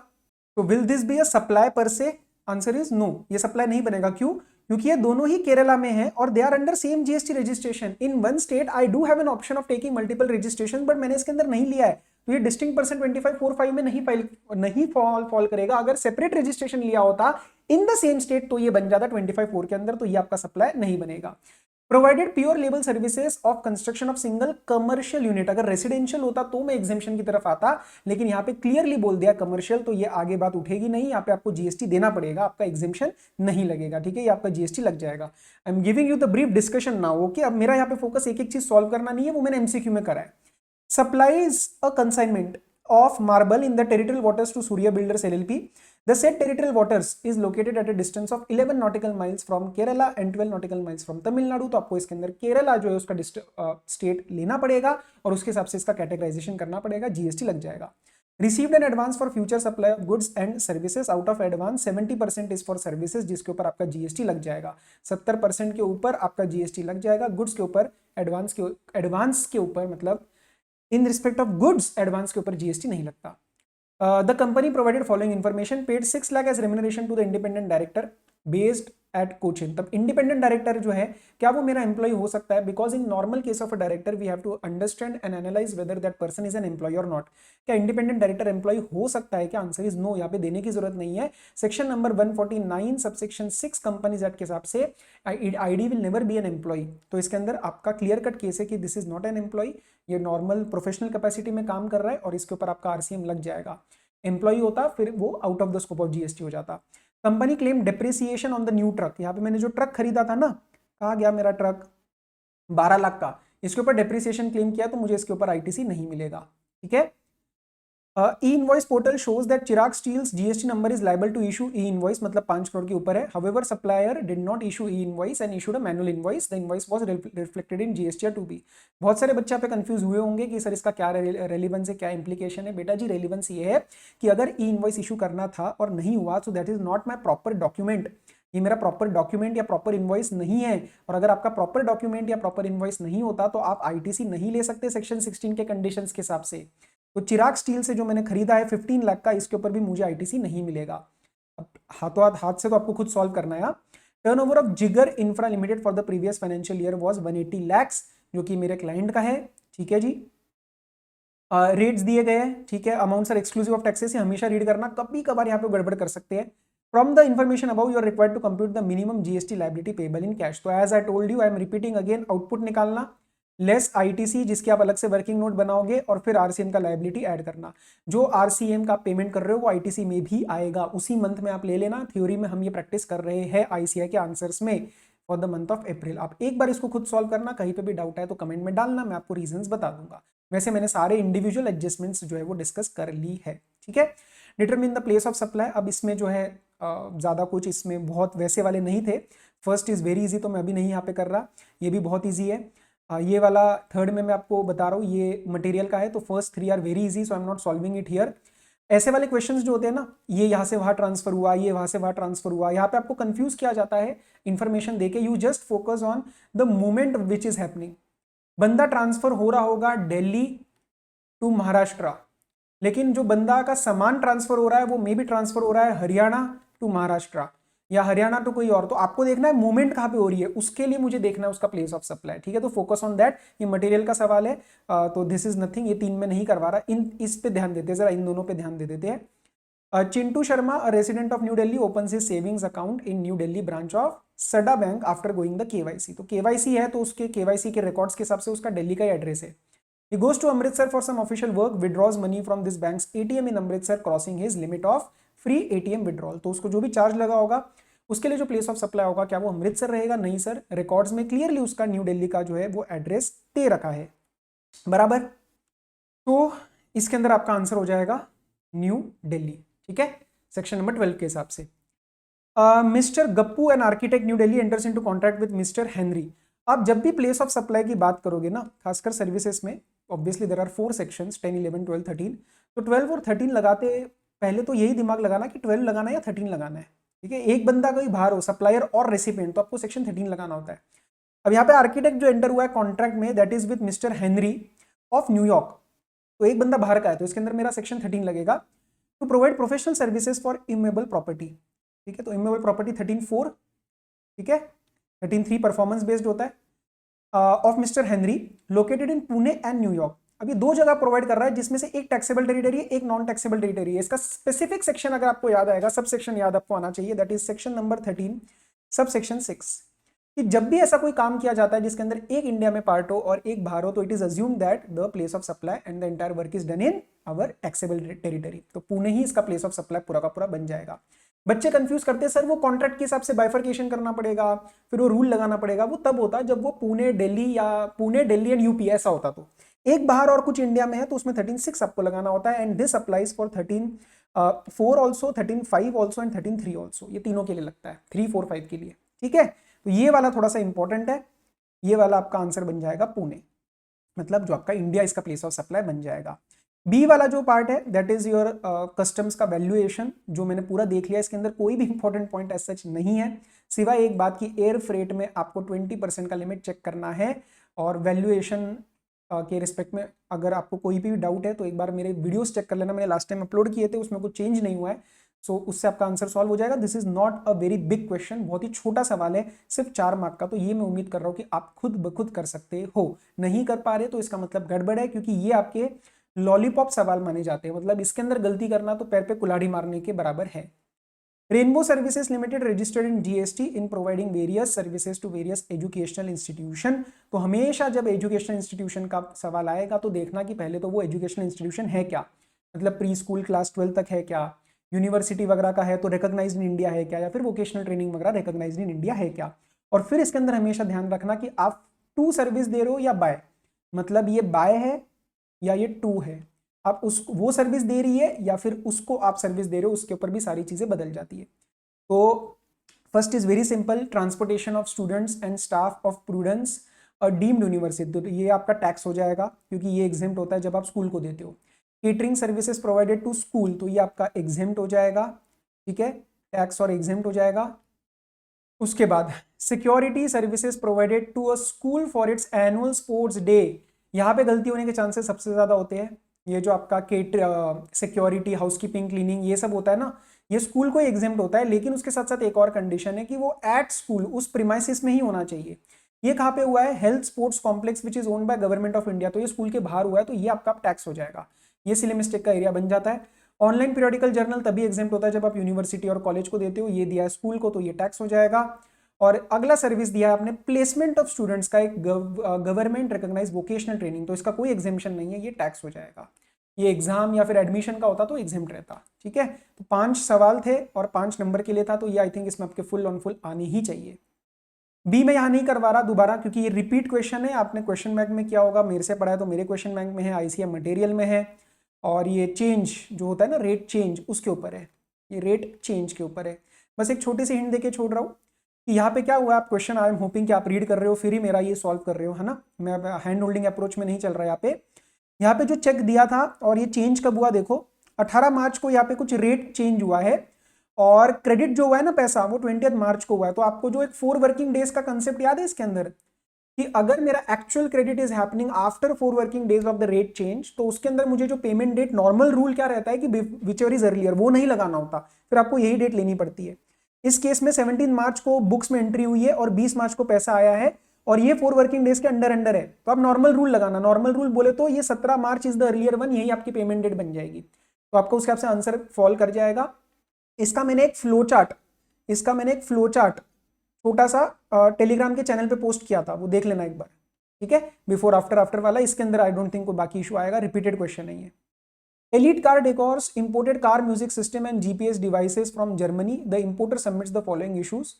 तो will this be a supply per se? Answer is no, ये सप्लाई नहीं बनेगा। क्यों? क्योंकि ये दोनों ही केरला में है और they are under same GST registration. In one state I do have an option of taking multiple registration, but मैंने इसके अंदर नहीं लिया है, तो ये डिस्टिंक्ट पर्सन 2545 में नहीं फॉल करेगा। अगर सेपरेट रजिस्ट्रेशन लिया होता इन द सेम स्टेट तो ये बन जाता 25(4) के अंदर, तो ये आपका सप्लाई नहीं बनेगा। Provided pure label services of construction of single commercial unit, अगर रेसिडेंशियल होता तो मैं एग्जेम्पशन की तरफ आता, लेकिन यहाँ पे क्लियरली बोल दिया कमर्शियल, तो ये आगे बात उठेगी नहीं, यहाँ पे आपको जीएसटी देना पड़ेगा, आपका एग्जेम्पशन नहीं लगेगा, ठीक है, ये आपका जीएसटी लग जाएगा। I am giving you the brief discussion now, okay. अब मेरा यहाँ पे फोकस एक एक चीज सॉल्व करना नहीं है, वो मैंने एमसीक्यू में करा है। Supplies a consignment of marble in the territorial waters to Surya Builders LLP. The said territorial waters is located at a distance of 11 nautical miles from Kerala and 12 nautical miles from Tamil Nadu. तो आपको इसके अंदर केरला जो है उसका स्टेट लेना पड़ेगा और उसके हिसाब से इसका कैटेगराइजेशन करना पड़ेगा, जीएसटी लग जाएगा। Received an advance for future supply of goods and services, out of advance 70% is for services, जिसके ऊपर आपका जीएसटी लग जाएगा। 70% के ऊपर आपका जीएसटी लग जाएगा, गुड्स के ऊपर एडवांस के ऊपर मतलब in respect of goods advance के ऊपर जीएसटी नहीं लगता। The company provided following information, paid 6 lakh as remuneration to the independent director based at Cochin. तब इंडिपेंडेंट डायरेक्टर जो है क्या वो मेरा एम्प्लॉय हो सकता है? Because in normal case of a director we have to understand and analyse whether that person is an employee और नॉट। क्या इंडिपेंडेंट डायरेक्टर एम्प्लॉय हो सकता है क्या? आंसर इज नो, यहाँ पे देने की जरूरत नहीं है। Section number 149 subsection 6 companies act के हिसाब से ID will never be an employee. तो इसके अंदर आपका क्लियर कट केस है कि this is not an employee, ये नॉर्मल प्रोफेशनल कैपेसिटी में काम कर रहा है और इसके ऊपर आपका आरसीएम लग जाएगा। एम्प्लॉय होता फिर वो out of the scope of GST हो जाता। Company claim depreciation on the new truck, यहाँ पे मैंने जो ट्रक खरीदा था ना, कहाँ गया मेरा ट्रक 12 लाख का, इसके ऊपर डेप्रिसिएशन क्लेम किया तो मुझे इसके ऊपर आईटीसी नहीं मिलेगा, ठीक है। E-invoice portal shows that Chirag Steel's GST number is liable to issue E-invoice, मतलब 5 करोड़ के ऊपर है। However, supplier did not issue E-invoice and issued a manual invoice. The invoice was reflected in GST to be। बहुत सारे बच्चे पे कंफ्यूज हुए होंगे कि सर इसका क्या रेलिवेंस है, क्या इंप्लीकेशन है। बेटा जी रेलिवेंस ये है कि अगर E-invoice इशू करना था और नहीं हुआ तो that is not my proper document, ये मेरा प्रॉपर डॉक्यूमेंट या प्रॉपर इनवॉइस नहीं है। और अगर आपका प्रॉपर डॉक्यूमेंट या प्रॉपर इनवॉइस नहीं होता तो आप आईटीसी नहीं ले सकते सेक्शन 16 के कंडीशंस के हिसाब से। तो चिराग स्टील से जो मैंने खरीदा है 15 लाख का, इसके ऊपर भी मुझे आईटीसी नहीं मिलेगा। अब हाथों हाथ से तो आपको खुद सॉल्व करना है। टर्नओवर ऑफ जिगर infra limited for the previous financial year was 180 lakhs, जो कि मेरे क्लाइंट का है, ठीक है जी। रेट्स दिए गए हैं, ठीक है। Amounts are exclusive of taxes, हमेशा रीड करना, कभी कभार यहाँ पे गड़बड़ कर सकते हैं। From the information above, you are required to compute the minimum GST liability payable in cash. तो as I told you, I am repeating again, output निकालना, लेस आईटीसी जिसके आप अलग से वर्किंग नोट बनाओगे और फिर आरसीएम का लायबिलिटी ऐड करना। जो आरसीएम का पेमेंट कर रहे हो वो आईटीसी में भी आएगा, उसी मंथ में आप ले लेना। थ्योरी में हम ये प्रैक्टिस कर रहे हैं आईसीआई के आंसर्स में फॉर द मंथ ऑफ अप्रैल। आप एक बार इसको खुद सॉल्व करना, कहीं पे भी डाउट है तो कमेंट में डालना, मैं आपको रीजंस बता दूंगा। वैसे मैंने सारे इंडिविजुअल एडजस्टमेंट्स जो है वो डिस्कस कर ली है, ठीक है। Determine the place of supply, अब इसमें जो है ज़्यादा कुछ इसमें बहुत वैसे वाले नहीं थे। फर्स्ट इज़ वेरी इजी, तो मैं अभी नहीं यहाँ पे कर रहा, ये भी बहुत इजी है। ये वाला थर्ड में मैं आपको बता रहा हूँ, ये मटेरियल का है, तो first 3 are very easy, so I am not solving it here. ऐसे वाले क्वेश्चंस जो होते हैं ना, ये यहाँ से वहां ट्रांसफर हुआ, ये वहां से वहां ट्रांसफर हुआ, यहाँ पे आपको कंफ्यूज किया जाता है इंफॉर्मेशन देके। You just focus on the moment which is happening. बंदा ट्रांसफर हो रहा होगा दिल्ली टू महाराष्ट्र, लेकिन जो बंदा का सामान ट्रांसफर हो रहा है वो मे भी ट्रांसफर हो रहा है हरियाणा टू महाराष्ट्र या हरियाणा टू कोई और। तो आपको देखना है मूवमेंट कहां पे हो रही है, उसके लिए मुझे देखना है उसका प्लेस ऑफ सप्लाई। ठीक है, तो फोकस ऑन दैट। ये मटेरियल का सवाल है, तो दिस इज नथिंग, ये 3 में नहीं करवा रहा, इस पे ध्यान देते हैं, जरा इन दोनों पे ध्यान दे देते हैं। Chintu Sharma, a resident of New Delhi, opens his savings account in New Delhi branch of सडा bank after going the KYC. तो केवाईसी है तो उसके केवाईसी के रिकॉर्ड्स के हिसाब से उसका दिल्ली का एड्रेस है। He goes to Amritsar for some official work, withdraws money from this bank's ATM in Amritsar, crossing his limit of free ATM withdrawal। तो उसको जो भी चार्ज लगा होगा उसके लिए जो प्लेस ऑफ सप्लाई होगा, क्या वो अमृतसर रहेगा? नहीं सर, रिकॉर्ड्स में क्लियरली उसका न्यू दिल्ली का जो है वो एड्रेस दे रखा है। बराबर, तो इसके अंदर आपका आंसर हो जाएगा न्यू दिल्ली। ठीक है, सेक्शन नंबर 12 के हिसाब से। Mister Gappu an architect new Delhi enters into contract with mister Henry. आप जब भी प्लेस ऑफ सप्लाई की बात करोगे ना, खासकर सर्विसेज में, ऑब्वियसली देयर आर 4 सेक्शंस 10, 11, 12, 13। तो 12 और 13 लगाते पहले तो यही दिमाग लगाना कि 12 लगाना है या 13 लगाना है। ठीक है, एक बंदा कोई बाहर हो, सप्लायर और रेसिपिएंट, तो आपको सेक्शन 13 लगाना होता है। अब यहाँ पे आर्किटेक्ट जो एंटर हुआ है कॉन्ट्रैक्ट में, that is with mister Henry of New York, तो एक बंदा बाहर का है, तो इसके अंदर मेरा सेक्शन 13 लगेगा। To provide professional services for immovable property. ठीक है, तो इमूवेबल प्रॉपर्टी 13(4). ठीक है, 13(3) परफॉर्मेंस बेस्ड होता है। Of mister Henry located in Pune and New York. अब ये 2 जगह प्रोवाइड कर रहा है, जिसमें से एक टैक्सेबल टेरिटरी है, एक नॉन टैक्सेबल टेरिटरी है। इसका स्पेसिफिक सेक्शन अगर आपको याद आएगा, सब सेक्शन याद आपको आना चाहिए, that is section number 13 sub section 6। कि जब भी ऐसा कोई काम किया जाता है जिसके अंदर एक इंडिया में पार्ट हो और एक बाहर हो, तो it is assume that the place of supply and the entire work is done in our taxable territory. तो पुणे ही इसका प्लेस ऑफ सप्लाई पूरा का पूरा बन जाएगा। बच्चे कंफ्यूज करते हैं, सर वो कॉन्ट्रैक्ट के हिसाब से बाइफर्केशन करना पड़ेगा, फिर वो रूल लगाना पड़ेगा। वो तब होता जब वो पुणे दिल्ली या पुणे दिल्ली एंड यूपी ऐसा होता, तो एक बाहर और कुछ इंडिया में है तो उसमें 13(6) आपको लगाना होता है। And this applies for 13(4) also, 13(5) also and 13(3) also. ये तीनों के लिए लगता है, 3, 4, 5 के लिए। ठीक है, तो ये वाला थोड़ा सा इंपॉर्टेंट है, ये वाला आपका आंसर बन जाएगा पुणे, मतलब जो आपका इंडिया इसका प्लेस ऑफ सप्लाई बन जाएगा। बी वाला जो पार्ट है दैट इज योर कस्टम्स का वैल्यूएशन, जो मैंने पूरा देख लिया। इसके अंदर कोई भी इंपॉर्टेंट पॉइंट एज सच नहीं है, सिवाय एक बात की एयर फ्रेट में आपको 20% का लिमिट चेक करना है। और वैल्यूएशन के रिस्पेक्ट में अगर आपको कोई भी डाउट है तो एक बार मेरे वीडियोस चेक कर लेना, मैंने लास्ट टाइम अपलोड किए थे, उसमें कुछ चेंज नहीं हुआ है, सो उससे आपका आंसर सॉल्व हो जाएगा। This is not a very big question, बहुत ही छोटा सवाल है, सिर्फ 4 मार्क का। तो ये मैं उम्मीद कर रहा हूँ कि आप खुद ब खुद कर सकते हो। नहीं कर पा रहे तो इसका मतलब गड़बड़ है, क्योंकि ये आपके लॉलीपॉप सवाल माने जाते हैं, मतलब इसके अंदर गलती करना तो पैर पे कुल्हाड़ी मारने के बराबर है। Rainbow services limited registered in GST in providing various services to various educational institution. तो हमेशा जब एजुकेशनल इंस्टीट्यूशन का सवाल आएगा तो देखना कि पहले तो वो एजुकेशनल इंस्टीट्यूशन है क्या, मतलब प्री स्कूल क्लास 12 तक है क्या, यूनिवर्सिटी वगैरह का है तो रिकॉग्नाइज्ड इन इंडिया है क्या, या फिर वोकेशनल ट्रेनिंग वगैरह रिकॉग्नाइज्ड इन इंडिया है क्या। और फिर इसके अंदर हमेशा ध्यान रखना कि आप टू सर्विस दे रहे हो या बाय, मतलब ये बाय है या ये टू है, आप उसको वो सर्विस दे रही है या फिर उसको आप सर्विस दे रहे हो, उसके ऊपर भी सारी चीजें बदल जाती है। तो first is very simple, transportation of students and staff of prudence a deemed university, तो ये आपका टैक्स हो जाएगा, क्योंकि ये एग्जेम्प्ट होता है जब आप स्कूल को देते हो। Catering services provided to school, तो ये आपका एग्जेम्प्ट हो जाएगा, ठीक है, टैक्स और एग्जेम्प्ट हो जाएगा। उसके बाद security services provided to a school for its annual sports day, यहाँ पे गलती होने के चांसेस सबसे ज्यादा होते हैं। ये जो आपका सिक्योरिटी, हाउसकीपिंग, क्लीनिंग, ये सब होता है ना, ये स्कूल को एग्जेम्प्ट होता है, लेकिन उसके साथ साथ एक और कंडीशन है कि वो एट स्कूल, उस प्रीमाइसिस में ही होना चाहिए। ये कहाँ पे हुआ है? Health sports complex which is owned by government of India, तो ये स्कूल के बाहर हुआ है, तो ये आपका टैक्स हो जाएगा, ये सिली मिस्टेक का एरिया बन जाता है। ऑनलाइन पीरियोडिकल जर्नल तभी एग्जेम्प्ट होता है जब आप यूनिवर्सिटी और कॉलेज को देते हो, ये दिया है स्कूल को, तो ये टैक्स हो जाएगा। और अगला सर्विस दिया है आपने प्लेसमेंट ऑफ स्टूडेंट्स का, एक गवर्नमेंट रिकॉग्नाइज वोकेशनल ट्रेनिंग, तो इसका कोई एग्जेम्पशन नहीं है, ये टैक्स हो जाएगा। ये एग्जाम या फिर एडमिशन का होता तो एग्जेम्प्ट रहता, ठीक है। तो 5 सवाल थे और 5 नंबर के लिए था, तो ये आई थिंक इसमें आपके फुल ऑन फुल आनी ही चाहिए। बी में यहाँ नहीं करवा रहा दोबारा, क्योंकि ये रिपीट क्वेश्चन है, आपने क्वेश्चन बैंक में किया होगा, मेरे से पढ़ा है तो मेरे क्वेश्चन बैंक में है, आईसीएम मटेरियल में है, और ये चेंज जो होता है ना, रेट चेंज, उसके ऊपर है, ये रेट चेंज के ऊपर है। बस एक छोटी सी हिंट देके छोड़ रहा हूँ कि यहाँ पे क्या हुआ, आप क्वेश्चन आई एम होपिंग कि आप रीड कर रहे हो फिर ही मेरा ये सॉल्व कर रहे हो, है ना, मैं हैंड होल्डिंग अप्रोच में नहीं चल रहा है। यहाँ पे जो चेक दिया था और ये चेंज कब हुआ देखो, 18 मार्च को यहाँ पे कुछ रेट चेंज हुआ है और क्रेडिट जो हुआ है ना पैसा वो 20 मार्च को हुआ है। तो आपको जो एक 4 वर्किंग डेज का कंसेप्ट याद है इसके अंदर कि अगर मेरा actual credit is happening after 4 working days of the rate change, तो उसके अंदर मुझे जो पेमेंट डेट, नॉर्मल रूल क्या रहता है कि विचेवर इज अर्लियर, वो नहीं लगाना होता, फिर आपको यही डेट लेनी पड़ती है। इस केस में 17 मार्च को बुक्स में एंट्री हुई है और 20 मार्च को पैसा आया है और ये 4 वर्किंग डेज के अंडर अंडर है, तो आप नॉर्मल रूल लगाना। नॉर्मल रूल बोले तो ये 17 मार्च इज द अर्लियर वन, यही आपकी पेमेंट डेट बन जाएगी, तो आपको उसके हिसाब से आंसर फॉल कर जाएगा। इसका मैंने एक फ्लो चार्ट छोटा सा टेलीग्राम के चैनल पे पोस्ट किया था, वो देख लेना एक बार, ठीक है, बिफोर आफ्टर वाला। इसके अंदर आई डोंट थिंक कोई बाकी इशू आएगा, रिपीटेड क्वेश्चन नहीं है। Elite car decors imported car music system and GPS devices from Germany. The importer submits the following issues.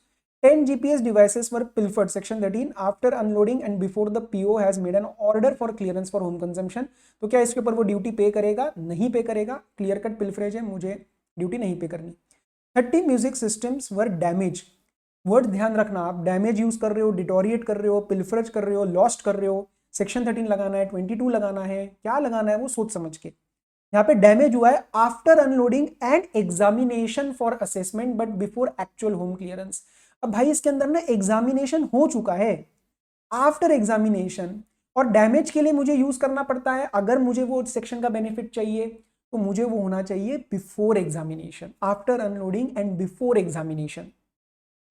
10 GPS devices were pilfered, section 13, after unloading and before the PO has made an order for clearance for home consumption. तो क्या इसके ऊपर वो ड्यूटी पे करेगा? नहीं पे करेगा, क्लियर कट पिल्फरेज है, मुझे ड्यूटी नहीं पे करनी। 30 म्यूजिक सिस्टम्स वर डैमेज, वर्ड ध्यान रखना, आप डैमेज यूज कर रहे हो, डिटोरिएट कर रहे हो, पिल्फरेज कर रहे हो, लॉस्ट कर रहे हो, सेक्शन 13 लगाना है, 22 लगाना है, क्या लगाना है वो सोच समझ के। यहाँ पे डैमेज हुआ है after unloading and examination for assessment but before actual home clearance. अब भाई इसके अंदर ना एग्जामिनेशन हो चुका है, आफ्टर एग्जामिनेशन, और डैमेज के लिए मुझे यूज करना पड़ता है, अगर मुझे वो सेक्शन का बेनिफिट चाहिए तो मुझे वो होना चाहिए before examination, after unloading and before examination.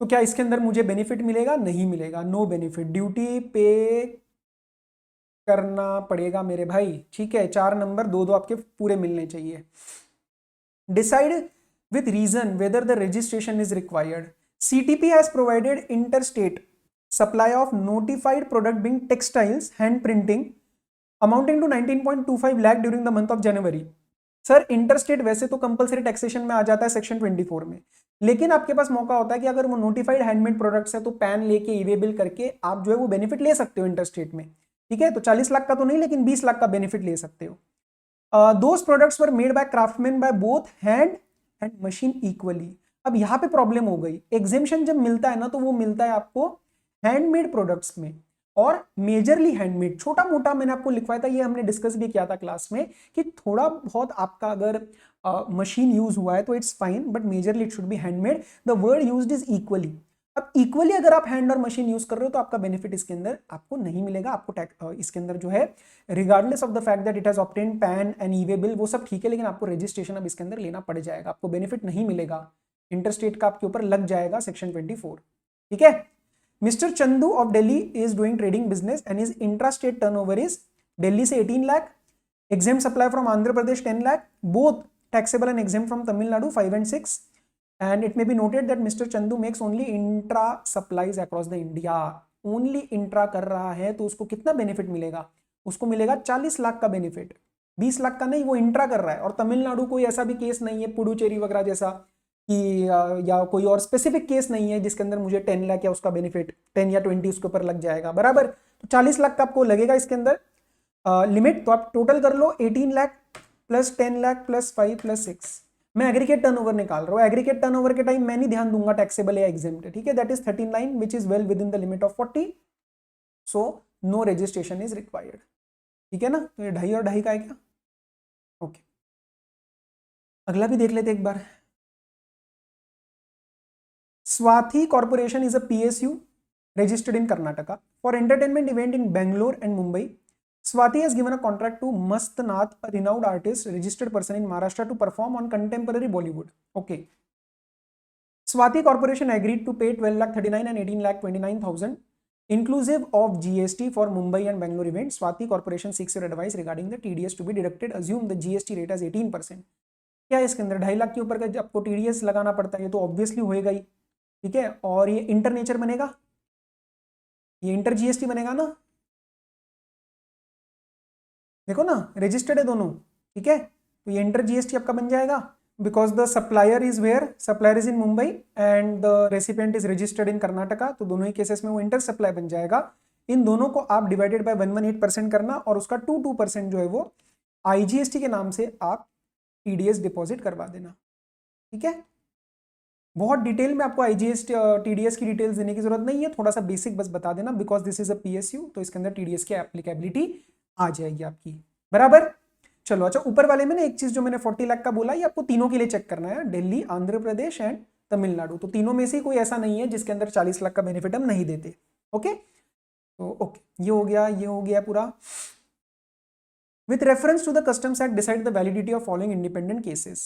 तो क्या इसके अंदर मुझे बेनिफिट मिलेगा? नहीं मिलेगा, नो बेनिफिट, ड्यूटी पे करना पड़ेगा मेरे भाई, ठीक है। 4 नंबर 2-2 आपके पूरे मिलने चाहिए। Decide with reason whether the registration is required. CTP has provided interstate supply of notified product being textiles hand printing amounting to 19.25 lakh during the month of January. Sir interstate वैसे तो कंपलसरी टैक्सेशन में आ जाता है सेक्शन 24 में, लेकिन आपके पास मौका होता है कि अगर वो नोटिफाइड हैंडमेड प्रोडक्ट्स है तो पैन लेके ई वे बिल करके आप जो है वो बेनिफिट ले सकते हो इंटरस्टेट में, ठीक है। तो 40 लाख का तो नहीं, लेकिन 20 लाख का बेनिफिट ले सकते हो। Those products were made by craftsman by both hand and machine equally. अब यहाँ पे प्रॉब्लम हो गई, एग्जेम्पशन जब मिलता है ना तो वो मिलता है आपको हैंडमेड प्रोडक्ट्स में और मेजरली हैंडमेड। छोटा मोटा मैंने आपको लिखवाया था, ये हमने डिस्कस भी किया था क्लास में कि थोड़ा बहुत आपका अगर मशीन यूज हुआ है तो it's fine, but majorly it should be handmade. The word used is equally. अब इक्वली अगर आप हैंड और मशीन यूज कर रहे हो तो आपका बेनिफिट इसके अंदर आपको नहीं मिलेगा। आपको इसके अंदर जो है regardless of the fact that it has obtained pan and E way bill, वो सब ठीक है, लेकिन आपको रजिस्ट्रेशन अब इसके अंदर लेना पड़ जाएगा, आपको बेनिफिट नहीं मिलेगा, इंटरस्टेट का आपके ऊपर लग जाएगा सेक्शन 24, ठीक है। Mister Chandu of Delhi is doing trading business and is intrastate turnover is Delhi से 18 lakh, exempt supply from Andhra Pradesh 10 lakh, both taxable and exempt from Tamil Nadu 5 and 6. And it may be noted that Mr. Chandu makes only intra supplies across the India. Only intra कर रहा है तो उसको कितना बेनिफिट मिलेगा? उसको मिलेगा 40 लाख का बेनिफिट, 20 लाख का नहीं, वो इंट्रा कर रहा है। और तमिलनाडु कोई ऐसा भी केस नहीं है पुडुचेरी वगैरह जैसा कि या कोई और स्पेसिफिक केस नहीं है जिसके अंदर मुझे 10 लाख या उसका बेनिफिट 10 या 20 उसके ऊपर लग जाएगा, बराबर। तो 40 लाख का आपको लगेगा इसके अंदर लिमिट। तो आप टोटल कर लो 18 lakh plus 10 lakh plus 5 plus 6। मैं एग्रीगेट टर्नओवर निकाल रहा हूँ, एग्रीगेट टर्नओवर के टाइम मैं नहीं ध्यान दूंगा टैक्सेबल या एग्जेम्प्ट, ठीक है। That is 39 which is well within the limit of 40, so no registration is required, ठीक है ना। तो ये 2.5 और 2.5 का है क्या? ओके, अगला भी देख लेते एक बार। Swati corporation is a PSU registered in Karnataka for entertainment event in Bangalore and Mumbai. Swati has given a contract to Mast Nath, a renowned artist, registered person in Maharashtra, to perform on contemporary Bollywood. Okay. Swati Corporation agreed to pay 12,39,000 and 18,29,000 inclusive of GST for Mumbai and Bangalore events. Swati Corporation seeks your advice regarding the TDS to be deducted. Assume the GST rate as 18%. क्या इसके अंदर 2.5 लाख के ऊपर का आपको TDS लगाना पड़ता है, ये तो ऑब्वियसली होएगा ही, ठीक है। और ये इंटर नेचर बनेगा, ये इंटर GST बनेगा ना, देखो ना रजिस्टर्ड है दोनों, ठीक है। तो ये इंटर GST आपका बन जाएगा because the supplier is where, supplier is in Mumbai and the recipient is registered in Karnataka, तो दोनों ही केसेस में वो इंटर सप्लाई बन जाएगा। इन दोनों को आप डिवाइडेड बाय 118% करना और उसका 22% जो है वो IGST के नाम से आप TDS डिपॉजिट करवा देना, ठीक है। बहुत डिटेल में आपको IGST TDS की डिटेल्स देने की जरूरत नहीं है, थोड़ा सा बेसिक बस बता देना because this is a PSU, तो इसके अंदर TDS की एप्लीकेबिलिटी आ जाएगी आपकी, बराबर। चलो अच्छा, ऊपर वाले में ना एक चीज जो मैंने 40 लाख का बोला, ये आपको तीनों के लिए चेक करना है, दिल्ली, आंध्र प्रदेश एंड तमिलनाडु। तो तीनों में से कोई ऐसा नहीं है जिसके अंदर 40 लाख का बेनिफिट हम नहीं देते। ओके, तो ओके, ये हो गया, ये हो गया पूरा। With reference to the Customs Act, decide the validity of following independent cases.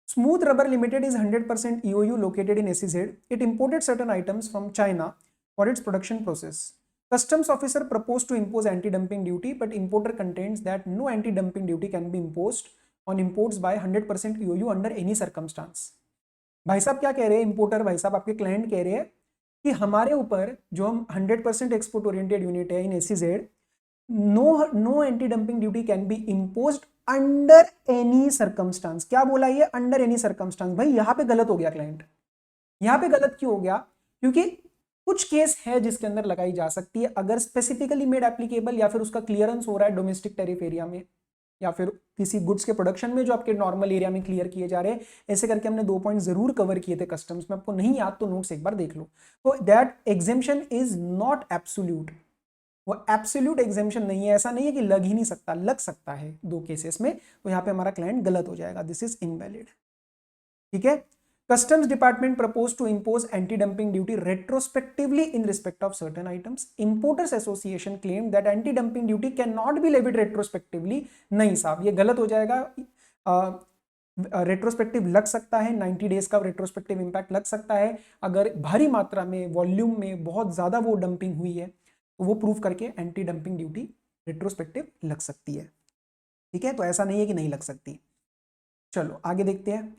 Smooth Rubber Limited is 100% EOU located in SEZ. It imported certain items from China for its production process. Customs officer proposed to impose anti-dumping duty, but importer contends that no anti-dumping duty can be imposed on imports by 100% EOU under any circumstance. भाई साहब क्या कह रहे हैं इंपोर्टर, भाई साहब आपके क्लाइंट कह रहे हैं कि हमारे ऊपर जो हम 100% एक्सपोर्ट ओरिएंटेड यूनिट है in SEZ, no anti dumping duty can be imposed under any circumstance. क्या बोला ये, अंडर एनी सर्कमस्टांस। भाई यहां पे गलत हो गया क्लाइंट। यहां पे गलत क्यों हो गया, क्योंकि कुछ केस है जिसके अंदर लगाई जा सकती है अगर स्पेसिफिकली मेड एप्लीकेबल, या फिर उसका क्लियरेंस हो रहा है डोमेस्टिक टैरिफ एरिया में, या फिर किसी गुड्स के प्रोडक्शन में जो आपके नॉर्मल एरिया में क्लियर किए जा रहे हैं। ऐसे करके हमने 2 पॉइंट जरूर कवर किए थे कस्टम्स में, आपको नहीं याद तो नोट्स एक बार देख लो। तो that exemption is not absolute, वो एब्सोल्यूट एग्जेम्पशन नहीं है। ऐसा नहीं है कि लग ही नहीं सकता, लग सकता है 2 केसेस में। तो यहां पे हमारा क्लाइंट गलत हो जाएगा, दिस इज इनवैलिड। ठीक है, Customs Department proposed to impose anti-dumping duty retrospectively in respect of certain items. Importers Association claimed that anti-dumping duty cannot be levied retrospectively. नहीं साहब, ये गलत हो जाएगा। रेट्रोस्पेक्टिव लग सकता है, 90 डेज का रेट्रोस्पेक्टिव इंपैक्ट लग सकता है अगर भारी मात्रा में, वॉल्यूम में बहुत ज्यादा वो डंपिंग हुई है, तो वो प्रूव करके एंटी डंपिंग ड्यूटी रेट्रोस्पेक्टिव लग सकती है। ठीक है, तो ऐसा नहीं है कि नहीं लग सकती। चलो आगे देखते हैं।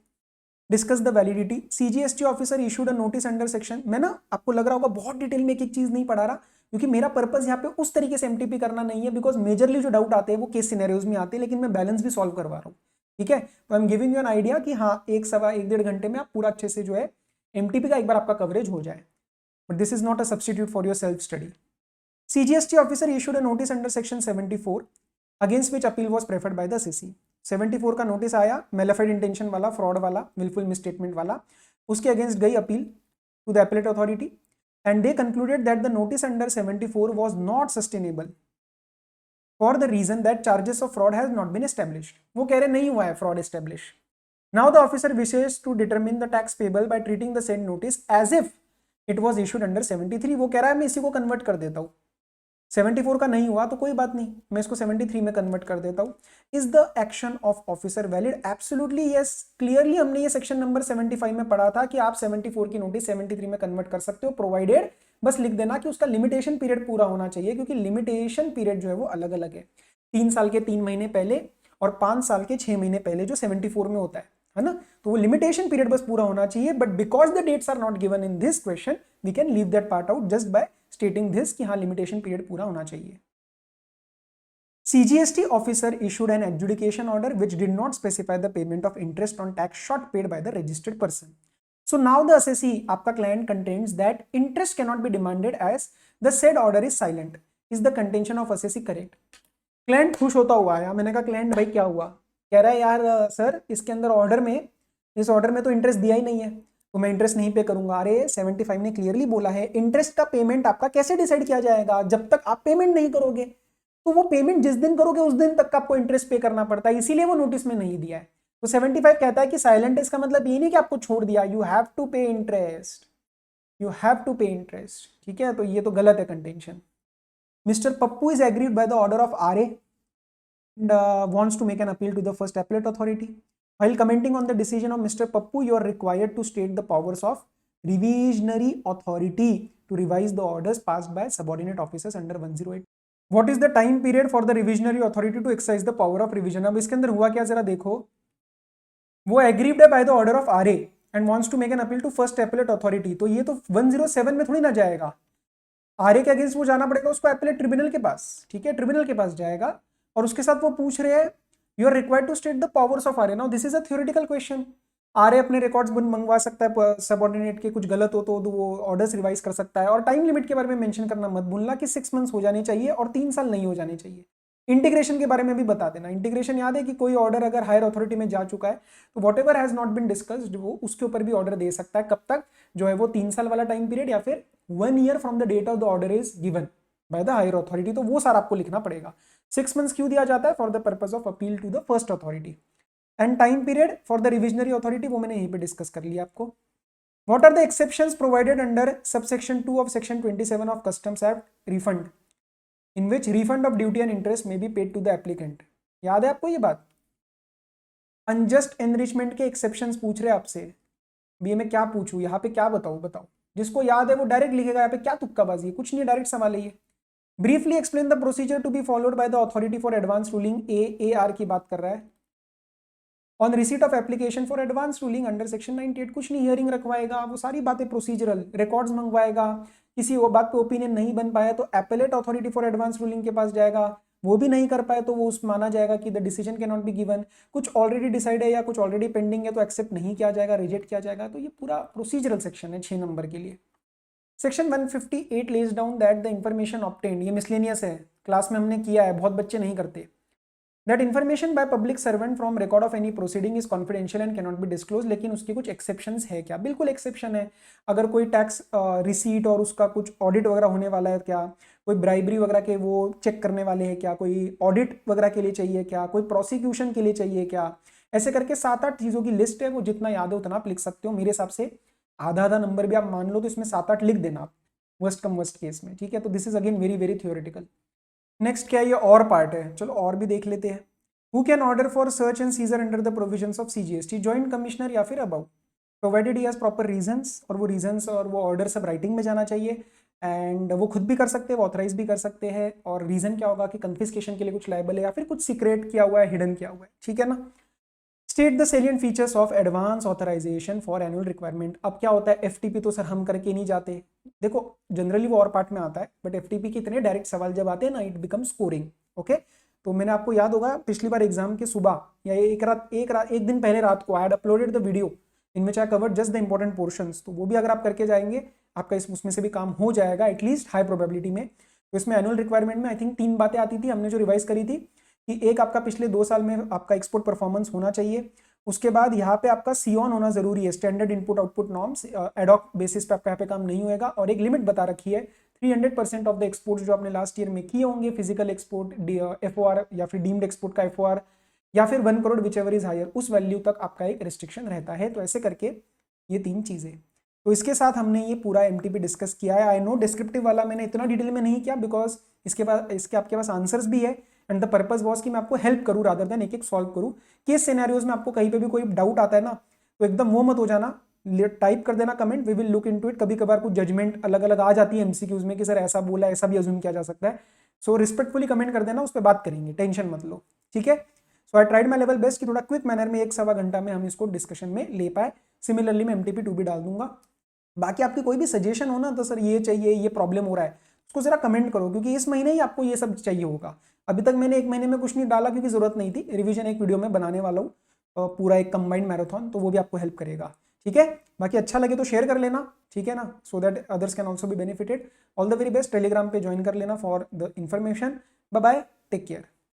Discuss the validity. CGST officer issued a notice under section. मैं ना, आपको लग रहा होगा बहुत डिटेल में एक एक चीज नहीं पढ़ा रहा, क्योंकि मेरा पर्पस यहाँ पे उस तरीके से एमटीपी करना नहीं है, बिकॉज मेजरली जो डाउट आते हैं वो केस सिनेरियोज में आते हैं, लेकिन मैं बैलेंस भी सॉल्व करवा रहा हूँ। ठीक है, तो I am giving you an idea कि हाँ, 1-1.5 घंटे में आप पूरा अच्छे से जो है एमटीपी का एक बार आपका कवरेज हो जाए, but this is not a substitute for your self study. CGST officer issued a notice under section 74 against which appeal was preferred by the CC. 74 का नोटिस आया, मेलिफाइड इंटेंशन वाला, फ्रॉड वाला, विलफुल मिसस्टेटमेंट वाला, उसके अगेंस्ट गई appeal to the appellate authority and they concluded that the notice under 74 was not sustainable for the reason that charges of fraud has not been established. वो कह रहे नहीं हुआ है fraud establish. Now the officer wishes to determine the tax payable by treating the said notice as if it was issued under 73। वो कह रहा है मैं इसी को कन्वर्ट कर देता हूं, 74 का नहीं हुआ तो कोई बात नहीं, मैं इसको 73 में कन्वर्ट कर देता हूं। Is the action of officer valid? Absolutely yes. Clearly हमने ये सेक्शन नंबर 75 में पढ़ा था कि आप 74 की नोटिस 73 में कन्वर्ट कर सकते हो, प्रोवाइडेड बस लिख देना कि उसका लिमिटेशन पीरियड पूरा होना चाहिए, क्योंकि लिमिटेशन पीरियड जो है वो अलग अलग है। 3 साल के 3 महीने पहले और 5 साल के 6 महीने पहले जो 74 में होता है ना, तो वो लिमिटेशन पीरियड बस पूरा होना चाहिए। But because the dates are not given in this question, we can leave that part out just by stating this कि हाँ, लिमिटेशन पीरियड पूरा होना चाहिए। CGST officer issued an adjudication order which did not specify the payment of interest on tax short paid by the registered person. So now the assessee, आपका client contends that interest cannot be demanded as the said order is silent. Is the contention of assessee correct? Client खुश होता हुआ आया, मैंने कहा client भाई क्या हुआ? कह रहा है यार सर, इसके अंदर ऑर्डर में, इस ऑर्डर में तो इंटरेस्ट दिया ही नहीं है, तो मैं इंटरेस्ट नहीं पे करूंगा। अरे 75 ने क्लियरली बोला है इंटरेस्ट का पेमेंट आपका कैसे डिसाइड किया जाएगा? जब तक आप पेमेंट नहीं करोगे, तो वो पेमेंट जिस दिन करोगे उस दिन तक आपको इंटरेस्ट पे करना पड़ता है, इसीलिए वो नोटिस में नहीं दिया है। तो 75 कहता है कि साइलेंट, इसका मतलब ये नहीं कि आपको छोड़ दिया, यू हैव टू पे इंटरेस्ट, यू हैव टू पे इंटरेस्ट। ठीक है, तो ये तो गलत है contention. Mister Pappu is agreed by the order of RA and wants to make an appeal to the first appellate authority. While commenting on the decision of Mr. Pappu, you are required to state the powers of revisionary authority to revise the orders passed by subordinate officers under 108. What is the time period for the revisionary authority to exercise the power of revision? अब इसके अंदर हुआ क्या जरा देखो, वो एग्रीड है by the order of RA and wants to make an appeal to first appellate authority. तो ये तो 107 में थोड़ी ना जाएगा, RA के अगेंस्ट वो जाना पड़ेगा उसको appellate ट्रिब्यूनल के पास। ठीक है, ट्रिब्यूनल के पास जाएगा और उसके साथ वो पूछ रहे हैं you are required to state the powers of RA। Now this is a theoretical question. RA अपने रिकॉर्ड्स मंगवा सकता है सबऑर्डिनेट के, कुछ गलत हो तो वो ऑर्डर्स रिवाइज कर सकता है। और टाइम लिमिट के बारे में मेंशन करना मत भूलना कि 6 मंथ्स हो जाने चाहिए और 3 साल नहीं हो जाने चाहिए। इंटीग्रेशन के बारे में भी बता देना। इंटीग्रेशन याद है कि कोई ऑर्डर अगर हायर अथॉरिटी में जा चुका है तो whatever has not been discussed, वो उसके ऊपर भी ऑर्डर दे सकता है। कब तक जो है वो 3 साल वाला टाइम पीरियड, या फिर 1 year from the date of the order is given, by the higher authority, तो वो सारा आपको लिखना पड़ेगा। 6 months क्यों दिया जाता है? For the purpose of appeal to the first authority. And time period for the revisionary authority, वो मैंने यहीं पे डिस्कस कर लिया आपको। What are the exceptions provided under subsection 2 of section 27 of customs act, refund, in which refund of duty and interest may be paid to the applicant. याद है आपको ये बात? अनजस्ट एनरिचमेंट के एक्सेप्शंस पूछ रहे हैं आपसे। बीए में क्या पूछूं, यहाँ पे क्या बताओ। जिसको याद है वो डायरेक्ट लिखेगा, यहाँ पे क्या तुक्काबाजी है, कुछ नहीं, डायरेक्ट सवाल है ये। Briefly explain the procedure to be followed by the authority for advance ruling, AAR की बात कर रहा है। On receipt of application for advance ruling under section 98, कुछ नहीं, हियरिंग रखवाएगा, वो सारी बातें प्रोसीजरल, रिकॉर्ड्स मंगवाएगा, किसी वो बात पे ओपिनियन नहीं बन पाया तो appellate authority for advance ruling के पास जाएगा, वो भी नहीं कर पाए तो वो उस माना जाएगा कि the decision can not be given, कुछ ऑलरेडी डिसाइड है या कुछ ऑलरेडी पेंडिंग है तो एक्सेप्ट नहीं किया जाएगा, रिजेक्ट किया जाएगा। तो ये पूरा प्रोसीजरल सेक्शन है 6 नंबर के लिए। Section 158 lays down that the information obtained, ये मिसलेनियस है, क्लास में हमने किया है, बहुत बच्चे नहीं करते। That information by public servant from record of any proceeding is confidential and can not be disclose, लेकिन उसकी कुछ एक्सेप्शंस है क्या? बिल्कुल एक्सेप्शन है। अगर कोई टैक्स रिसीट और उसका कुछ ऑडिट वगैरह होने वाला है क्या, कोई ब्राइबरी वगैरह के वो चेक करने वाले हैं क्या, कोई ऑडिट वगैरह के लिए चाहिए क्या, कोई प्रोसिक्यूशन के लिए चाहिए क्या, ऐसे करके 7-8 चीज़ों की लिस्ट है, वो जितना याद है उतना आप लिख सकते हो। मेरे हिसाब से आधा नंबर भी आप मान लो तो इसमें 7-8 लिख देना आप, वर्स्ट कम वर्स्ट केस में, ठीक है। तो this is again very very theoretical. Next क्या है, ये और पार्ट है, चलो और भी देख लेते हैं। Who can order for search and seizure under the provisions of CGST, joint commissioner या फिर above, provided he has proper reasons, और वो रीजंस और वो ऑर्डर सब राइटिंग में जाना चाहिए। एंड वो खुद भी कर सकते हैं, वो ऑथराइज भी कर सकते हैं। और रीजन क्या होगा कि कन्फिस्केशन के लिए कुछ लायबल है या फिर कुछ सीक्रेट किया हुआ है, हिडन किया हुआ है, ठीक है ना। State the salient features of advance authorisation for annual requirement. अब क्या होता है, FTP तो सर हम करके नहीं जाते, देखो जनरली वो और पार्ट में आता है, बट FTP के इतने डायरेक्ट सवाल जब आते हैं ना, इट बिकम स्कोरिंग, ओके। तो मैंने आपको याद होगा पिछली बार एग्जाम के सुबह या एक दिन पहले रात को I had uploaded the video in which I covered just the important portions, तो वो भी अगर आप करके जाएंगे आपका उसमें से भी काम हो जाएगा एटलीस्ट हाई प्रोबेबिलिटी में। तो इसमें एनुअल रिक्वायरमेंट में आई थिंक 3 बातें आती थी, हमने जो रिवाइज करी थी कि एक आपका पिछले 2 साल में आपका एक्सपोर्ट परफॉर्मेंस होना चाहिए, उसके बाद यहाँ पे आपका सीऑन होना जरूरी है, standard input output norms, ad hoc basis पे आपका यहाँ पे काम नहीं होएगा, और एक लिमिट बता रखी है 300% ऑफ द एक्सपोर्ट जो आपने लास्ट ईयर में किए होंगे, फिजिकल एक्सपोर्ट, FOR या फिर डीम्ड एक्सपोर्ट का FOR या फिर 1 crore which ever is higher, उस वैल्यू तक आपका एक रिस्ट्रिक्शन रहता है। तो ऐसे करके ये 3 चीजें, तो इसके साथ हमने ये पूरा MTP डिस्कस किया है। आई नो डिस्क्रिप्टिव वाला मैंने इतना डिटेल में नहीं किया बिकॉज इसके आपके पास आंसर्स भी है, एंड द पर्पज वॉज कि मैं आपको हेल्प करूँ रादर देन एक सॉल्व करूँ। केस सिनेरियोज में आपको कहीं पे भी कोई डाउट आता है ना, तो एकदम वो मत हो जाना, टाइप कर देना comment, we will look into it. कभी कभार कुछ जजमेंट अलग अलग आ जाती है MCQs में कि सर ऐसा बोला, ऐसा भी अज्यूम किया जा सकता है। सो रिस्पेक्टफुली कमेंट कर देना, उस पर बात करेंगे, टेंशन मत लो, ठीक है। So I tried my level best कि थोड़ा क्विक मैनर में 1-1.25 घंटा में हम इसको डिस्कशन में ले पाए। सिमिलरली मैं MTP 2 भी डाल दूंगा। बाकी आपकी कोई भी सजेशन हो ना, तो सर ये चाहिए, ये प्रॉब्लम हो रहा है, उसको जरा कमेंट करो, क्योंकि इस महीने ही आपको ये सब चाहिए होगा। अभी तक मैंने 1 महीने में कुछ नहीं डाला क्योंकि जरूरत नहीं थी, रिवीजन एक वीडियो में बनाने वाला हूँ, पूरा एक कंबाइंड मैराथन, तो वो भी आपको हेल्प करेगा, ठीक है। बाकी अच्छा लगे तो शेयर कर लेना, ठीक है ना, so that others can also be benefited. All the very best, Telegram पे ज्वाइन कर लेना for the information. Bye bye, take care.